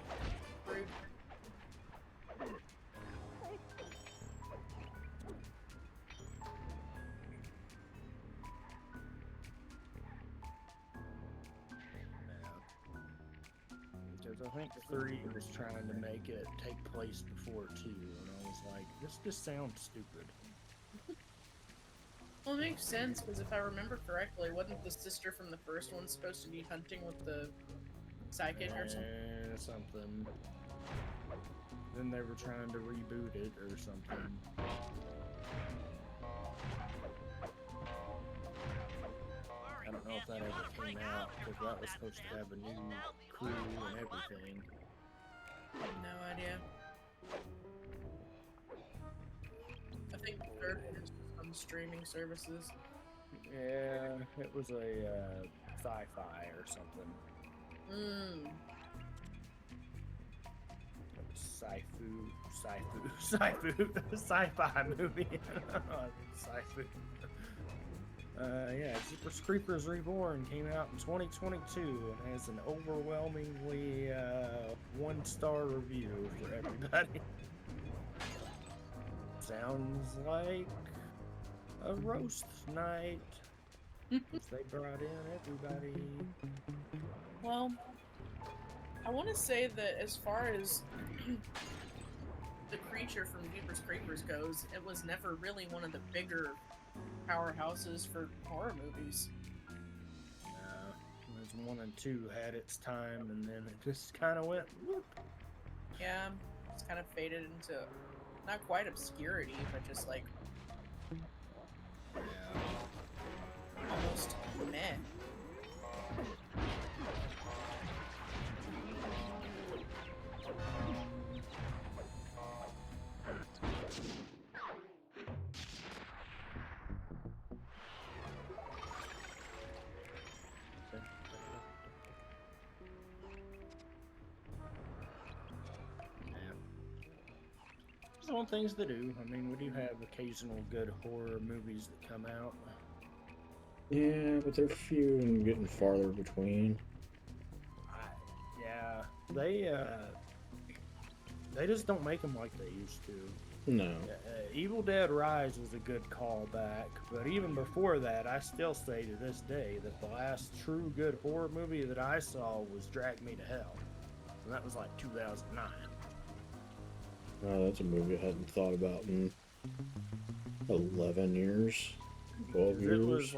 Rude. Because I think 3 was trying to make it take place before 2, and I was like, this just sounds stupid. Well, it makes sense, because if I remember correctly, wasn't the sister from the first one supposed to be hunting with the psychic or something? Something. Then they were trying to reboot it or something. I don't know if that ever came out, because that was supposed to have a new crew and everything. No idea. I think the third one is on streaming services. Yeah, it was a sci-fi or something. Sci-fi movie. Sci-fi. Yeah, Jeepers Creepers Reborn came out in 2022 and has an overwhelmingly 1-star review for everybody. Sounds like a roast night. They brought in everybody. Well, I want to say that as far as the creature from Jeepers Creepers goes, it was never really one of the bigger powerhouses for horror movies. No, 1 and 2 had its time, and then it just kind of went whoop. Yeah, it's kind of faded into not quite obscurity, but just like almost meh. on things to do. I mean, we do have occasional good horror movies that come out. Yeah, but they're few and getting farther between. Yeah, they just don't make them like they used to. No. Evil Dead Rise was a good callback, but even before that, I still say to this day that the last true good horror movie that I saw was Drag Me to Hell, and that was like 2009. Oh, that's a movie I hadn't thought about in 11 years, 12 years.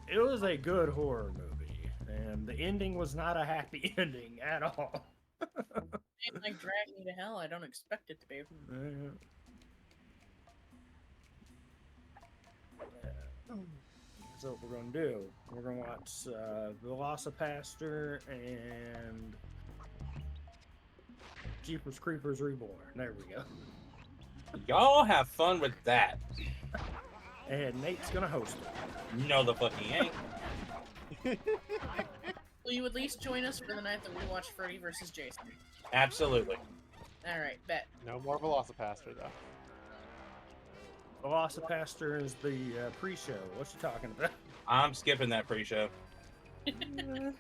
It was a good horror movie, and the ending was not a happy ending at all. Ain't like Drag Me to Hell. I don't expect it to be. So what we're gonna do? We're gonna watch Velocipaster and Jeepers Creepers Reborn. There we go. Y'all have fun with that. And Nate's gonna host it. No, the fuck he ain't. Will you at least join us for the night that we watch Freddy vs. Jason? Absolutely. All right, bet. No more Velocipaster, though. Velocipaster is the pre-show. What you talking about? I'm skipping that pre-show. You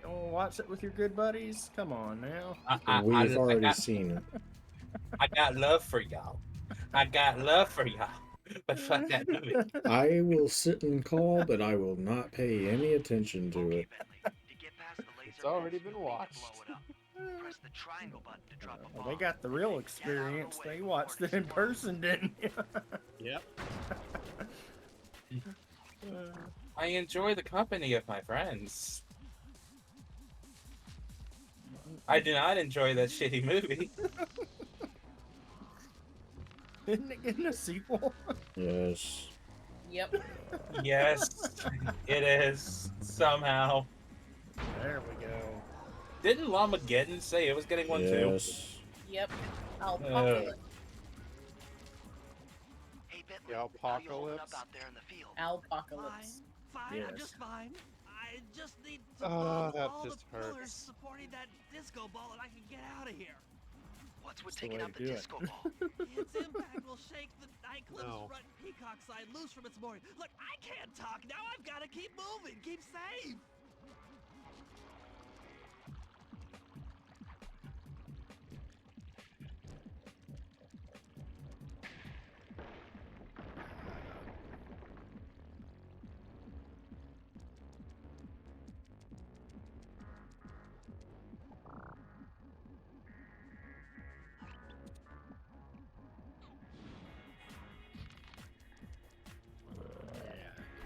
wanna watch it with your good buddies? Come on now. We've already seen it. I got love for y'all. I got love for y'all. But fuck that movie. I will sit and call, but I will not pay any attention to it. It's already been watched. Well, they got the real experience. They watched it in person, didn't you? Yep. I enjoy the company of my friends. I do not enjoy that shitty movie. Isn't it getting a sequel? Yes. Yep. Yes, it is. Somehow. There we go. Didn't Lamageddon say it was getting one too? Yes. Yep. Alpocalypse. The apocalypse. Alpocalypse. Fine, Yes. I'm just fine. I just need to Oh, blow that all just the pillars hurts. supporting that disco ball and I can get out of here. What's with taking out the disco ball? Its impact will shake the nightclub's No. front peacock sign loose from its mooring. Look, I can't talk now. I've got to keep moving. Keep safe.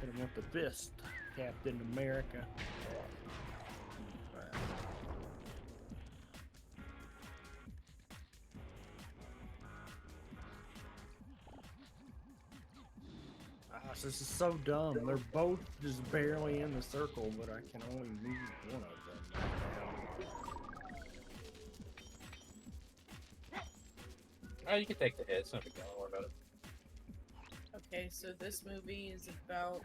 Hit him with the fist, Captain America. This is so dumb. They're both just barely in the circle, but I can only move one of them right now. Oh, you can take the hit. It's no big deal. Don't worry about it. Okay, so this movie is about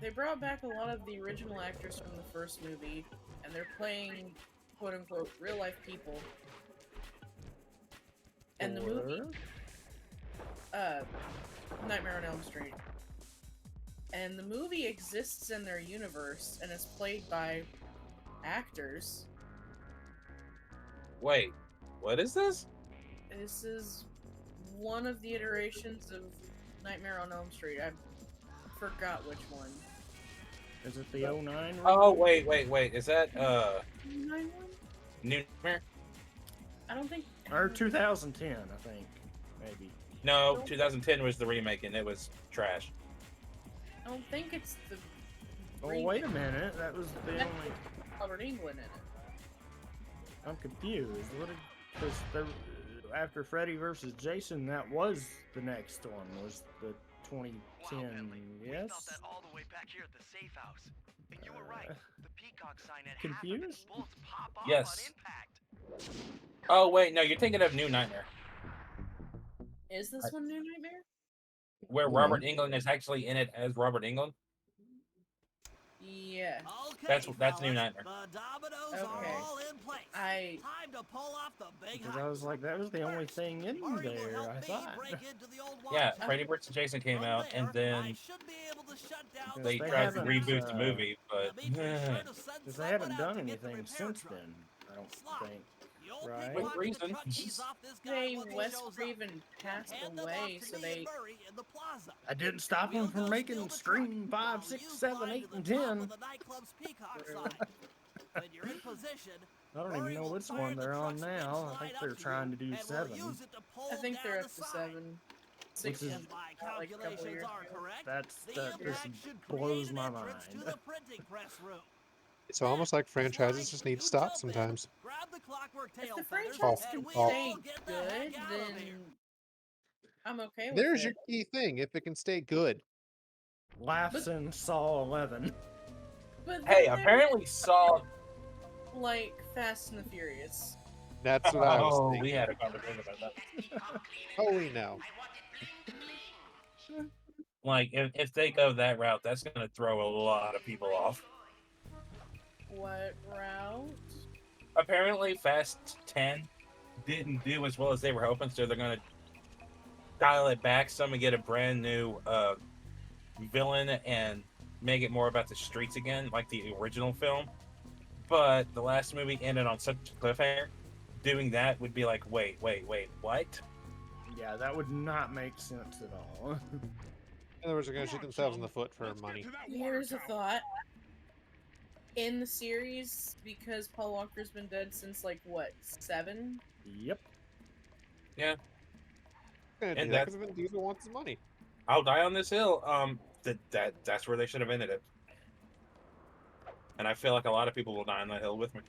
they brought back a lot of the original actors from the first movie, and they're playing quote-unquote real-life people. And the movie, Nightmare on Elm Street. And the movie exists in their universe, and is played by actors. Wait, what is this? This is one of the iterations of Nightmare on Elm Street. I forgot which one. Is it the 09? Oh, wait. Is that, 09 one? New Nightmare? I don't think. Or 2010, I think. Maybe. No, 2010 was the remake, and it was trash. I don't think it's the. Oh, wait a minute. That was the That- only... Albert England in it. I'm confused. Because after Freddy vs. Jason, that was the next one, was the 2010, yes? that all the way back here at the safe house. And you were right. The peacock sign had Confused? bullets pop off Yes. on impact. Oh, wait, no, you're thinking of New Nightmare, Is this one New Nightmare? where Robert Englund is actually in it as Robert Englund. Yeah. Okay, That's New fellas, Nightmare. the dominoes Okay. are all in place. Time to pull off the big Because I was like, that was the only thing in Murray will there, help I me thought. break into the old Yeah, watch tower. Freddy vs. Jason came From out, and there, I then should be able to shut down they they tried to haven't, reboot the movie, but Dimitri's trying to send because they someone haven't out done to get the anything repair since truck. then, I don't Sly, think. you'll Right? with pickpocket reason. the truck keys off this guy Say when he Wes shows Craven up. passed Hand them off away, to so me they. and Murray in the plaza. I didn't stop We'll them from go making steal the Scream truck 5, while 6, you 7, climb 8, to the and top 10. of the nightclub's peacock sign. When you're in position, I don't Murray even know will which fire one the they're on truck's big now. I slide think up they're to trying to you, do and 7. we'll use it to pull I think down they're the up to sign. 7. Which 6 is- just If my came out like a couple of calculations years are ago. correct, that the just impact should blows create an my entrance to mind. the printing press room. It's almost like franchises just need to stop sometimes. Grab the clockwork If tail the feathers, franchise and can we'll stay get the good, heck out of here. then I'm okay with There's it. your key thing. If it can stay good. Laughs in Saw 11. But Hey, then apparently Saw. like Fast and the Furious. That's what I was Oh, thinking. we had a conversation about that. Oh, we know. Like, if they go that route, that's going to throw a lot of people off. What route? Apparently, Fast 10 didn't do as well as they were hoping, so they're going to dial it back some and get a brand new villain and make it more about the streets again, like the original film. But the last movie ended on such a cliffhanger. Doing that would be like, wait, what? Yeah, that would not make sense at all. In other words, they're going to shoot themselves in the foot for money. Here's a thought. In the series, because Paul Walker's been dead since like what, 7? Yep. Yeah. And that's because Vin Diesel wants his money. I'll die on this hill. That's where they should have ended it. And I feel like a lot of people will die on that hill with me.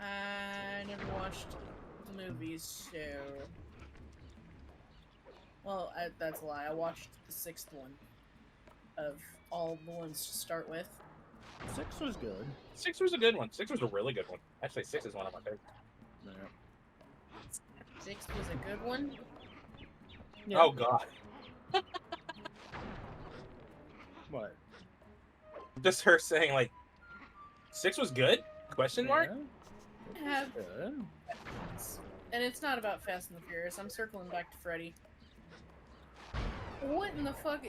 I never watched the movies, so. Well, that's a lie. I watched the 6th one of all the ones to start with. 6 was good. 6 was a good one. 6 was a really good one. Actually, 6 is one of my favorites. Yeah. 6 was a good one. Yeah. Oh God. What? Just her saying like 6 was good? Question mark? I have, Good. and it's not about Fast and the Furious. I'm circling back to Freddy. What in the fuck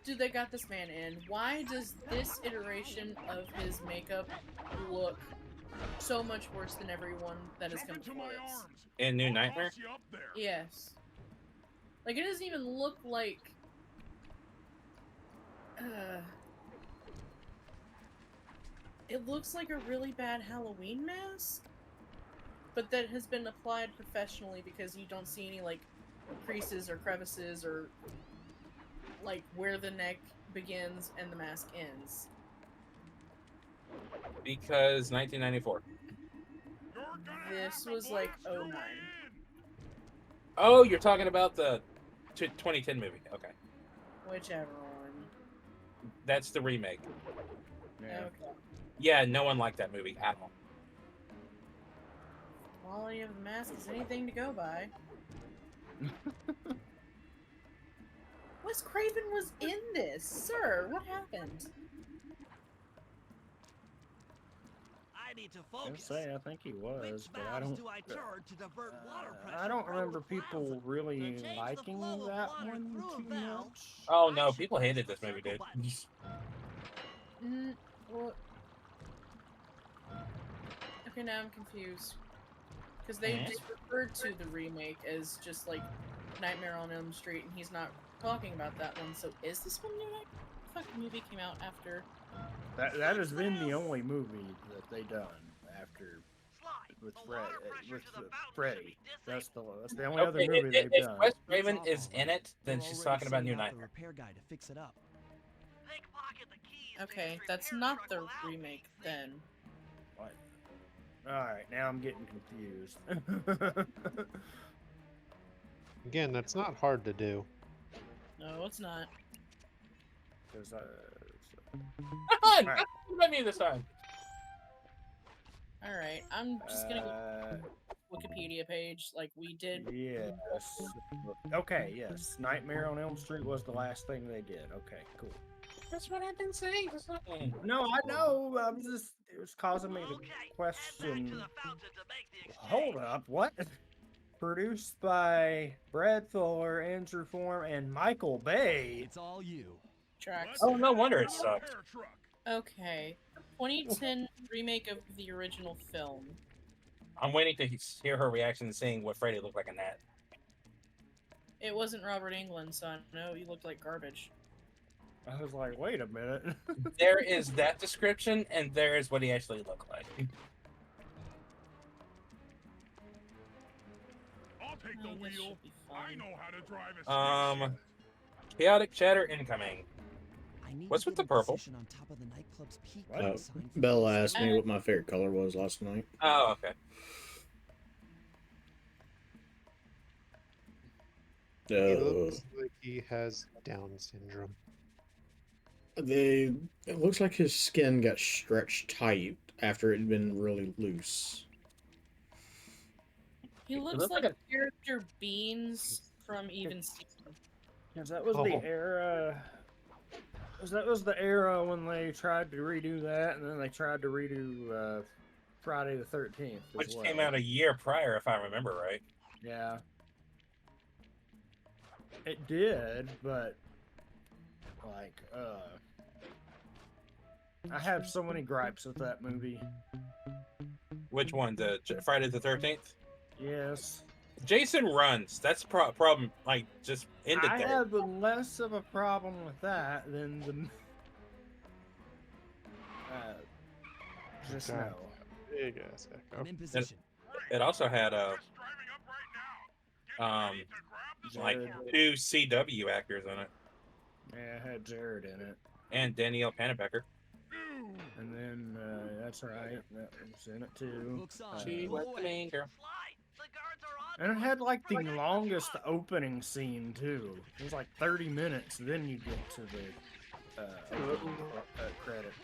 do they got this man in? Why does this iteration of his makeup look so much worse than everyone that has come before this? In New Nightmare? Yes. Like, it doesn't even look like... it looks like a really bad Halloween mask, but that has been applied professionally because you don't see any, like, creases or crevices or, like, where the neck begins and the mask ends. Because 1994. This was, like, 09. Oh, you're talking about the 2010 movie. Okay. Whichever one. That's the remake. Yeah. Okay. Yeah, no one liked that movie at all. Quality of the mask is anything to go by. Wes Craven was in this, sir. What happened? I need to I focus. say I think he was, but I Valves don't. do I turn to divert water pressure I don't from remember the people plaza? really To change the liking flow of that water one through a too valve, much. Oh no, people hated this movie, dude. Well, okay, now I'm confused. Because they just referred to the remake as just like Nightmare on Elm Street, and he's not talking about that one. So is this one new? What fucking movie came out after? That has been the only movie that they done after with Freddy. That's the only other Okay, movie they've if done. Wes Craven is in it, then she's talking about New Nightmare. Repair guy to fix it up. Okay, that's not the remake then. What? Alright, now I'm getting confused. Again, that's not hard to do. No, it's not. Because Come on! Let me this time. Alright, I'm just gonna go Wikipedia page like we did. Yes. Okay, yes. Nightmare on Elm Street was the last thing they did. Okay, cool. That's what I've been saying. No, I know. I'm just. It was causing me to question. Hold up, what? Produced by Brad Fuller, Andrew Form, and Michael Bay. It's all you. Tracks. Oh, no wonder it sucked. Okay. 2010 remake of the original film. I'm waiting to hear her reaction to seeing what Freddy looked like in that. It wasn't Robert Englund, son. No, he looked like garbage. I was like, wait a minute. There is that description, and there is what he actually looked like. I'll take the This wheel. should be fun. I know how to drive a Chaotic chatter incoming. I need What's to with get the a purple? position on top of the nightclub's peacock sign for Bella this. asked me what my favorite color was last night. Oh, okay. He looks like he has Down syndrome. It looks like his skin got stretched tight after it had been really loose. He looks like character Beans from Even Steven. Because that was the era. That was the era when they tried to redo that, and then they tried to redo Friday the 13th. Which came out a year prior, if I remember right. Yeah. It did, but like, I have so many gripes with that movie. Which one? The Friday the 13th? Yes. Jason runs. That's problem. Like, just ended I there. have less of a problem with that than the. Just Okay. no. Big ass echo. I'm in position. It also had like two CW actors in it, Yeah, it had Jared in it. and Danielle Panabaker. And then, that's right, that was in it too. She was the main girl. And it had like the longest opening scene too. It was like 30 minutes, then you get to the opening credits.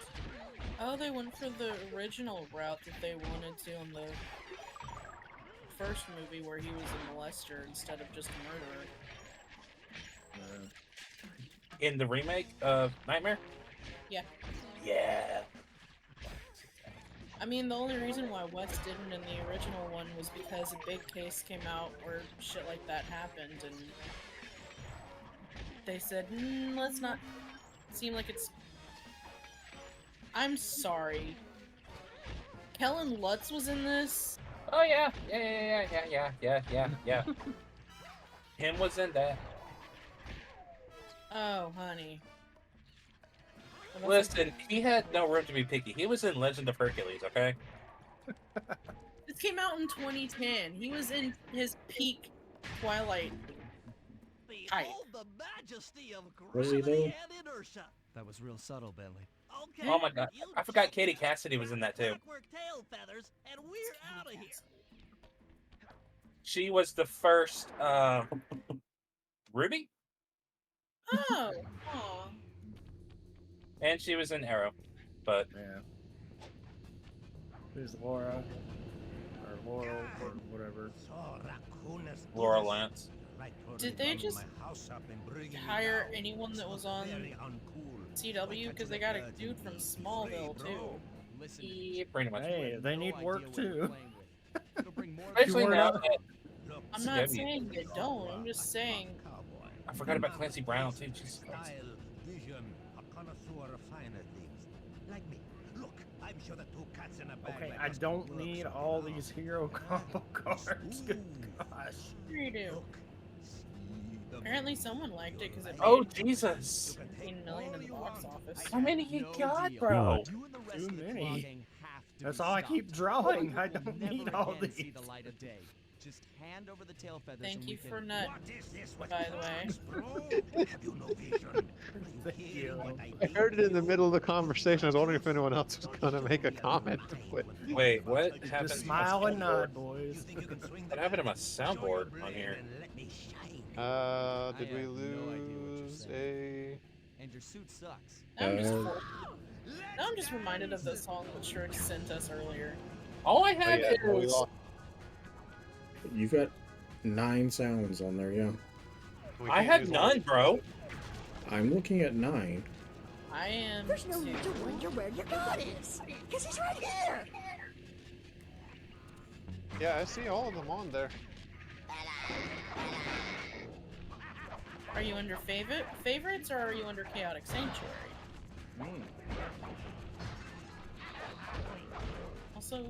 Oh, they went for the original route that they wanted to in the first movie where he was a molester instead of just a murderer. In the remake of Nightmare? Yeah. Yeah. I mean, the only reason why Wes didn't in the original one was because a big case came out where shit like that happened, and they said, let's not seem like it's... I'm sorry. Kellen Lutz was in this? Oh, yeah. Yeah. Him was in that. Oh, honey. Listen, he had no room to be picky. He was in Legend of Hercules, okay? This came out in 2010. He was in his peak Twilight height. The majesty of Was he gravity though? and inertia. That was real subtle, Bentley. Okay, Oh my god. I forgot Katie Cassidy was in that too. clockwork tail feathers, and we're out of here. She was the first, Ruby? Oh, aw. And she was in Arrow. But, Yeah. There's Laura. Or Laurel, or whatever. Laura Lance. Did they just hire anyone that was on CW? Because they got a dude from Smallville, too. Yeah, pretty much. Hey, they need work too. Especially now not- that I'm not CW. saying they don't, I'm just saying... I forgot about Clancy Brown, too. Jesus Christ. Vision, a connoisseur of finer things. Like me. Look, I'm sure the two cats in a bag. Okay, like I us don't works need so all well. these hero combo cards. Good gosh. Sure you do. Apparently someone liked it because it Oh, made Jesus. 15 million in the box office. How many you got, bro? Too many. That's all I keep drawing. I don't need all these. Just hand over the tail feathers. Thank and you we for can... nut, by the way. You know vision. Thank you. I heard it in the middle of the conversation. I was wondering if anyone else was going to make a comment. But Wait, what happened? Just to my smile and soundboard? nod, boys. What happened to my soundboard on here? did we lose a... And your suit sucks. Now I'm just reminded of the song that Shrek sent us earlier. All I Oh, have yeah, we is... lost. You've got 9 sounds on there, yeah. I had none, bro. I'm looking at 9. I am. There's no too. need to wonder where your god is, because he's right here. Yeah, I see all of them on there. Are you under favorites or are you under Chaotic Sanctuary? Also,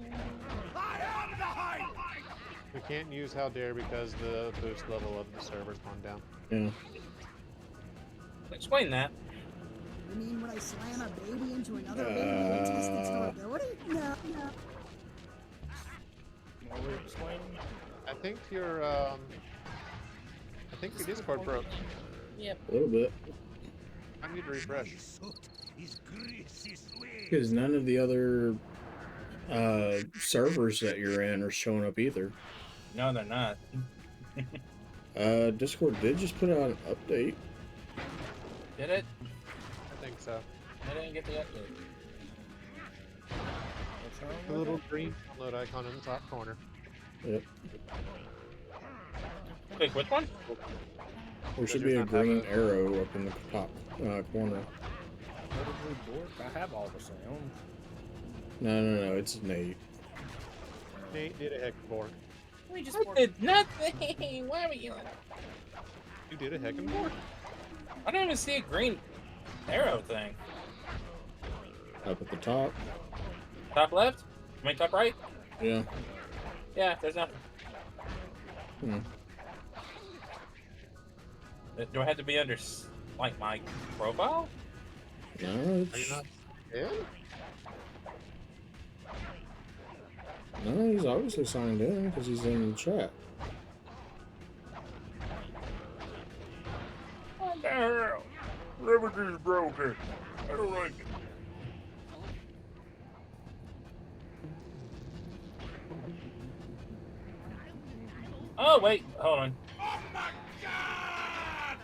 We can't use How Dare because the boost level of the server's gone down. Yeah. Explain that. You mean when I slam a baby into another baby and test its durability? No. I think your Discord broke. Yep. A little bit. I need to refresh. Because none of the other servers that you're in are showing up either. No, they're not. Discord did just put out an update. Did it? I think so. I didn't get the update. The little green download icon in the top corner. Yep. Wait, which one? There should be a green arrow up in the top corner. I have all the sound. No, it's Nate. Nate did a Heckenborg. We just I did nothing. Why were you? You did a Heckenborg? I don't even see a green arrow thing. Up at the top. Top left? I mean, top right? Yeah. Yeah, there's nothing. Do I have to be under, like, my profile? No, Are you not in? No, he's obviously signed in because he's in the chat. What the hell? Everything's broken. I don't like it. Oh, wait. Hold on. Oh my god!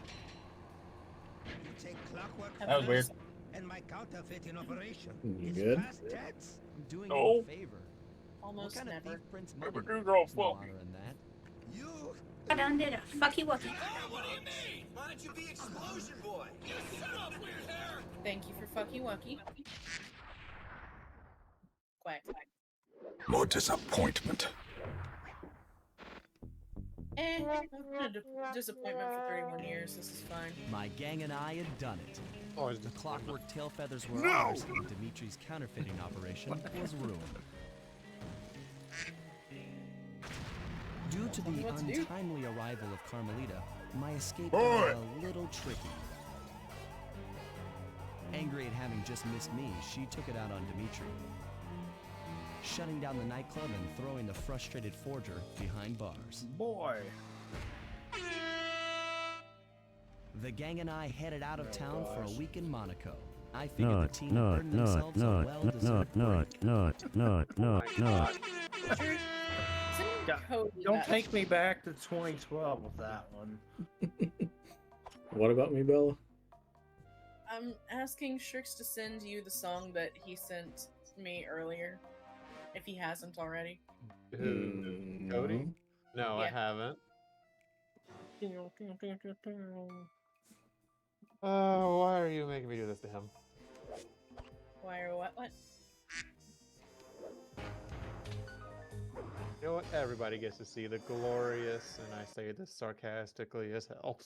You take clockwork That was weird. and my counterfeiting operation. You It's good? fast jets. I'm doing No. you a favor. almost What kind of never. thief prints money? Everything's all There's no full. honor in that. You I done did a fucky wucky. What do you mean? Why don't you be Explosion Boy? You shut up, weird hair! Thank you for fucky wucky. Quack. More disappointment. I've been a disappointment for 31 years. This is fine. My gang and I had done it. Oh, The clockwork tail feathers were No! ours, and Dimitri's counterfeiting operation was ruined. Due to the What to do? untimely arrival of Carmelita, my escape Boy! got a little tricky. Angry at having just missed me, she took it out on Dimitri, shutting down the nightclub and throwing the frustrated forger behind bars. Boy. The gang and I headed out of town for a week in Monaco. I figured the team had earned themselves a well-deserved break. Don't take me back to 2012 with that one. What about me, Bella? I'm asking Strix to send you the song that he sent me earlier, if he hasn't already. Who? Cody? No, I Yeah. haven't. Oh, why are you making me do this to him? Why or what? You know what? Everybody gets to see the glorious, and I say this sarcastically as hell.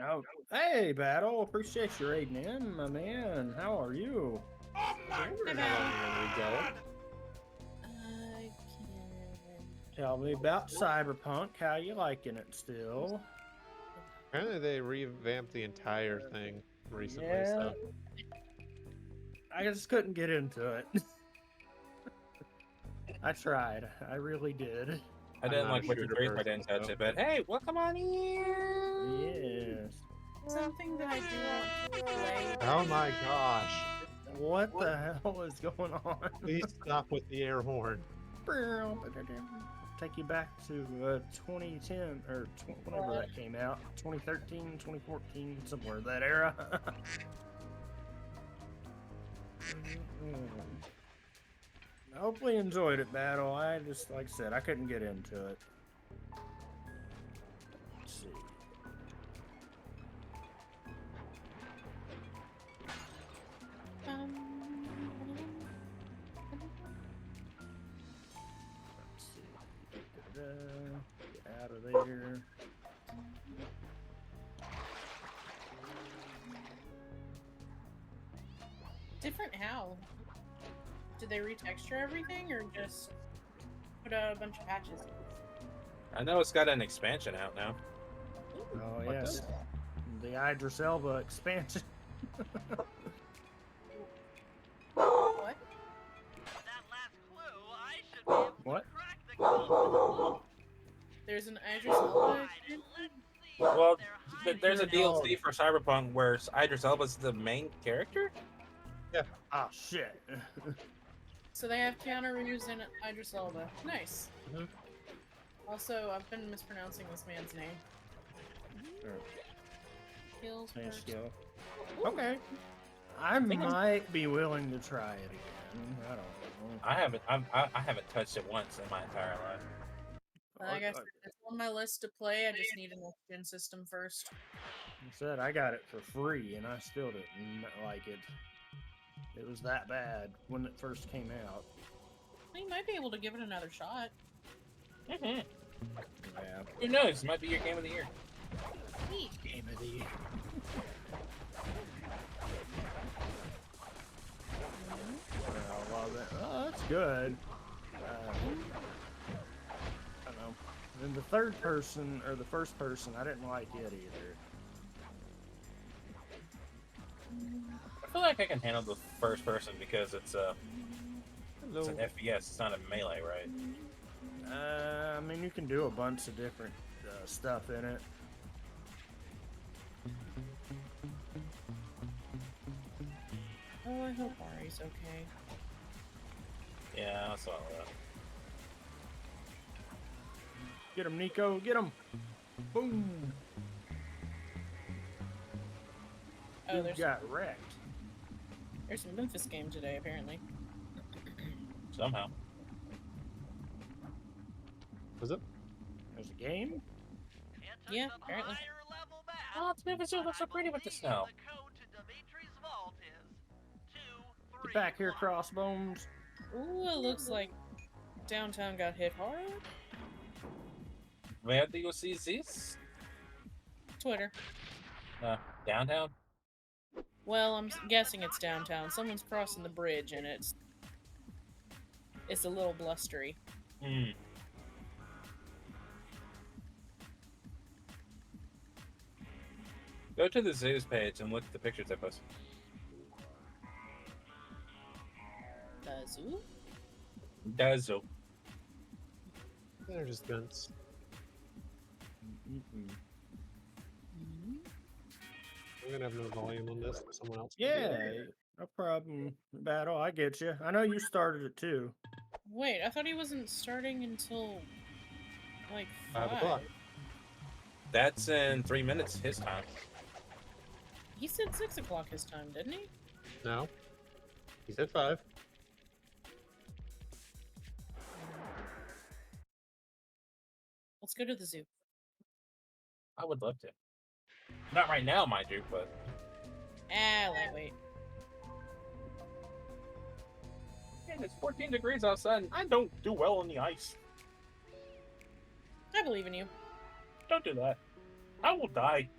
Oh, hey, Battle. Appreciate you raiding in, my man. How are you? Oh my There we go. I Tell me about Cyberpunk. How you liking it still? Apparently they revamped the entire thing recently, Yeah. so I just couldn't get into it. I tried. I really did. I didn't not like a what you shooter praised, I didn't person, touch so- it, but hey, welcome on in. Yes. Something that I do want to play. Oh my gosh. What the hell is going on? Please stop with the air horn. Take you back to 2010 or whenever that came out, 2013, 2014, somewhere in that era. I hopefully enjoyed it, Battle. I just, like I said, I couldn't get into it. Let's see. out of there. Different how? Did they retexture everything or just put out a bunch of patches? I know it's got an expansion out now. Oh, What yes. does? The Idris Elba expansion. What? What? There's an Idris Elba expansion? Well, there's a DLC for Cyberpunk where Idris Elba's the main character? Yeah. Oh, shit. So they have Keanu Reeves and Idris Elba. Nice. Mm-hmm. Also, I've been mispronouncing this man's name. Kills Thanks, first. Joe. Okay. I might be willing to try it again. I don't know. I haven't touched it once in my entire life. Like I said, it's on my list to play. I just need an next-gen system first. I said I got it for free, and I still didn't like it. It was that bad when it first came out. You might be able to give it another shot. Mm-hmm. Yeah. Who knows? It might be your game of the year. Neat. Game of the year. I love it. Oh, that's good. I don't know. Then the third person, or the first person, I didn't like it either. I feel like I can handle the first person because it's an FPS. It's not a melee, right? I mean, you can do a bunch of different stuff in it. Oh, I hope Ari's okay. Yeah, I saw that. Get him, Nico. Get him. Boom. Oh, Dude there's got wrecked. There's some Memphis game today, apparently. Somehow. Was it? There's a game? Yeah, apparently. Oh, it's Memphis. It looks so pretty with the snow. Get back here, Crossbones. Ooh, it looks like downtown got hit hard. Where do you see this? Twitter. Downtown? Well, I'm guessing it's downtown. Someone's crossing the bridge, and it's a little blustery. Hmm. Go to the zoos page and look at the pictures I posted. The zoo? The zoo. They're just vents. I'm gonna have no volume on this for someone else. Yeah, no problem. Battle, I get you. I know you started it too. Wait, I thought he wasn't starting until like 5 o'clock. That's in 3 minutes his time. He said 6 o'clock his time, didn't he? No. He said 5. Let's go to the zoo. I would love to. Not right now, mind you, but... Lightweight. Man, it's 14 degrees outside and I don't do well on the ice. I believe in you. Don't do that. I will die.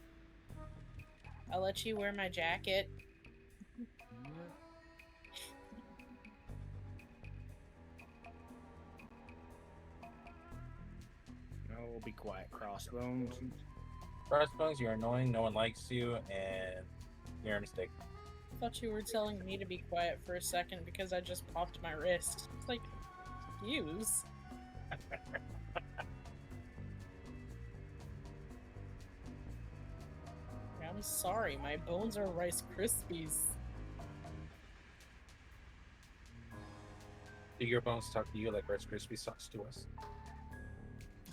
I'll let you wear my jacket. No, we'll be quiet, Crossbones. Crossbones, you're annoying, no one likes you, and you're a mistake. I thought you were telling me to be quiet for a second because I just popped my wrist. It's like, excuse. I'm sorry, my bones are Rice Krispies. Do your bones talk to you like Rice Krispies talks to us?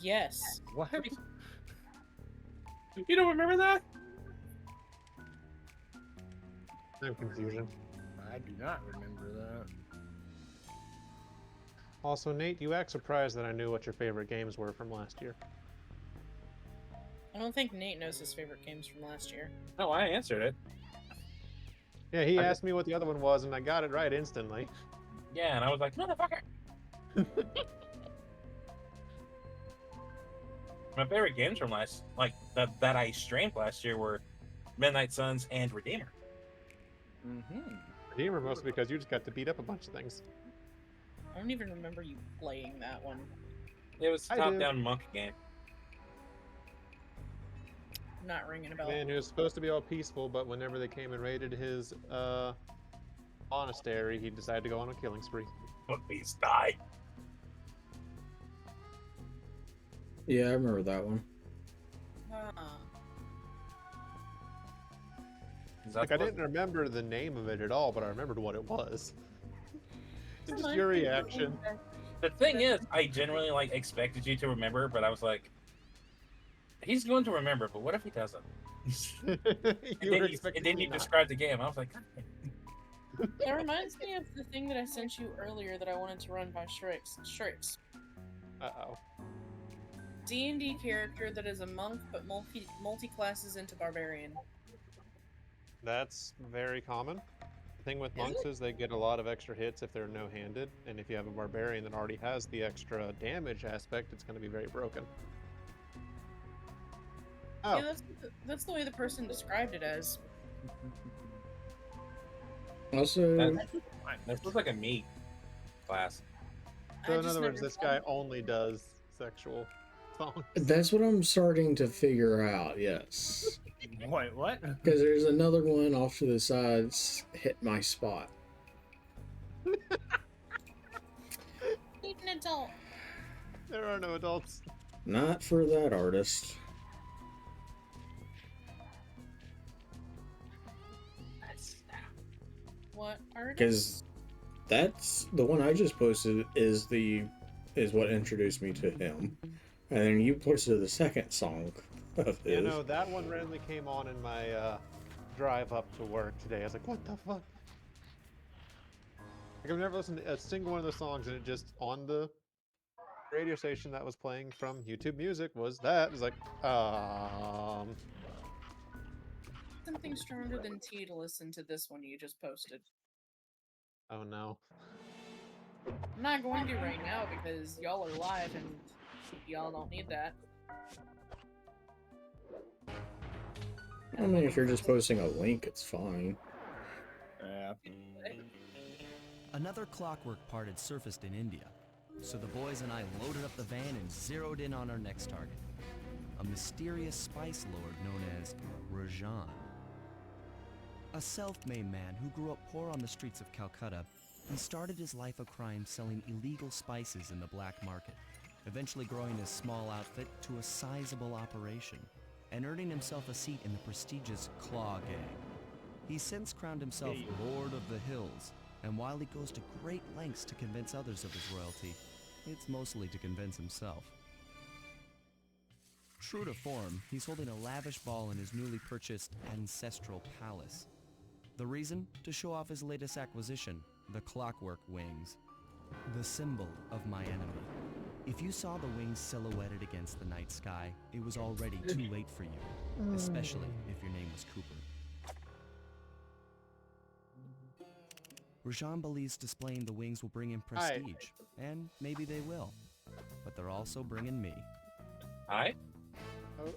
Yes. What? You don't remember that? I have confusion. I do not remember that. Also, Nate, you act surprised that I knew what your favorite games were from last year. I don't think Nate knows his favorite games from last year. No, I answered it. Yeah, he asked me what the other one was, and I got it right instantly. Yeah, and I was like, motherfucker! My favorite games from that I streamed last year were Midnight Suns and Redeemer. Redeemer mostly because you just got to beat up a bunch of things. I don't even remember you playing that one. It was a top-down monk game. Not ringing a bell. Man, it was supposed to be all peaceful, but whenever they came and raided his monastery, he decided to go on a killing spree. Please die. Yeah, I remember that one. Like, I didn't remember the name of it at all, but I remembered what it was. It's just your reaction. The thing is, I genuinely expected you to remember, but I was like, he's going to remember, but what if he doesn't? and then you described the game. I was like, It reminds me of the thing that I sent you earlier that I wanted to run by Shrix. Uh-oh. D&D character that is a monk but multi-classes into barbarian. That's very common. The thing with monks is they get a lot of extra hits if they're no-handed, and if you have a barbarian that already has the extra damage aspect, it's going to be very broken. Oh. Yeah, that's the way the person described it as. Also, this looks like a me class. So in other words, this guy only does sexual songs. That's what I'm starting to figure out, yes. Wait, what? Because there's another one off to the sides hit my spot. Need an adult. There are no adults. Not for that artist. What artist? Because that's the one I just posted is what introduced me to him. And then you posted the second song of his. You know, that one randomly came on in my drive up to work today. I was like, what the fuck? Like, I've never listened to a single one of the songs, and it just on the radio station that was playing from YouTube Music was that. It was like, Something stronger than tea to listen to this one you just posted. Oh no. I'm not going to right now because y'all are live and y'all don't need that. I mean, if you're just posting a link, it's fine. Yeah. Another clockwork part had surfaced in India, so the boys and I loaded up the van and zeroed in on our next target, a mysterious spice lord known as Rajan. A self-made man who grew up poor on the streets of Calcutta, he started his life of crime selling illegal spices in the black market, eventually growing his small outfit to a sizable operation, and earning himself a seat in the prestigious Claw Gang. He's since crowned himself Lord of the Hills, and while he goes to great lengths to convince others of his royalty, it's mostly to convince himself. True to form, he's holding a lavish ball in his newly purchased ancestral palace. The reason? To show off his latest acquisition, the Clockwork Wings, the symbol of my enemy. If you saw the wings silhouetted against the night sky, it was already too late for you, especially if your name was Cooper. Rajan believes displaying the wings will bring him prestige, and maybe they will. But they're also bringing me. Hi? Oh,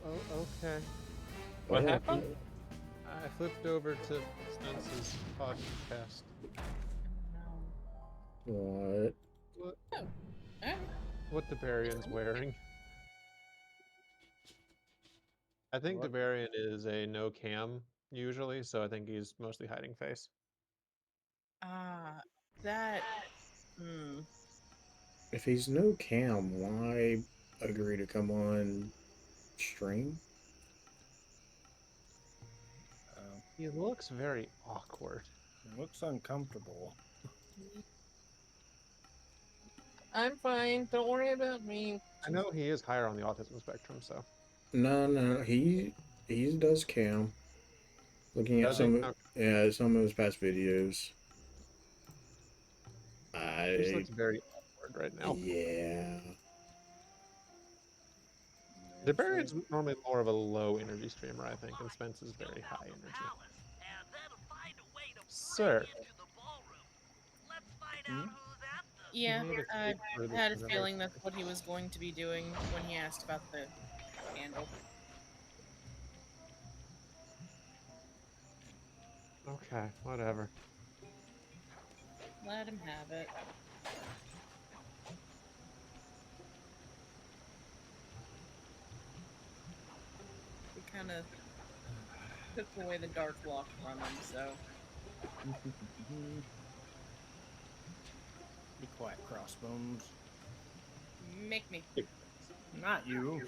okay. What happened? I flipped over to Spence's podcast. What? What Debarian's wearing. I think Debarian is a no cam usually, so I think he's mostly hiding face. That... If he's no cam, why agree to come on stream? He looks very awkward. It looks uncomfortable. I'm fine. Don't worry about me. I know he is higher on the autism spectrum, so. No, he does cam. Looking at some of his past videos. He just looks very awkward right now. Yeah. Debarian's normally more of a low energy streamer, I think, and Spence is very high energy. Sir. Yeah, I had a feeling that's what he was going to be doing when he asked about the handle. Okay, whatever. Let him have it. We kind of took away the dark lock from him, so. Be quiet, Crossbones. Make me. Not you.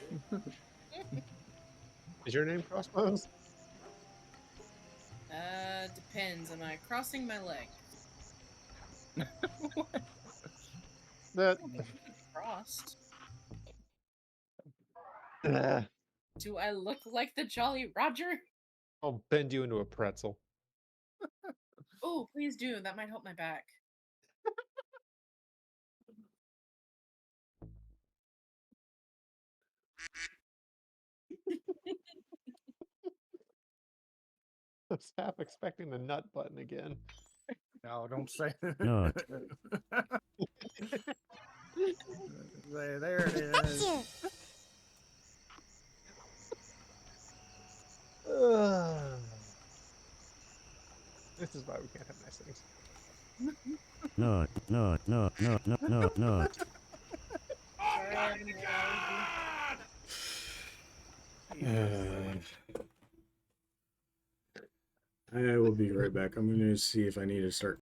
Is your name Crossbones? Depends. Am I crossing my leg? That. Crossed. Uh, Do I look like the Jolly Roger? I'll bend you into a pretzel. Oh, please do. That might help my back. I was half expecting the nut button again. No, don't say Nut. There it is. This is why we can't have nice things. Nut, nut, nut, nut, nut, nut, nut. Sorry, I have an allergy. I will be right back. I'm going to see if I need to start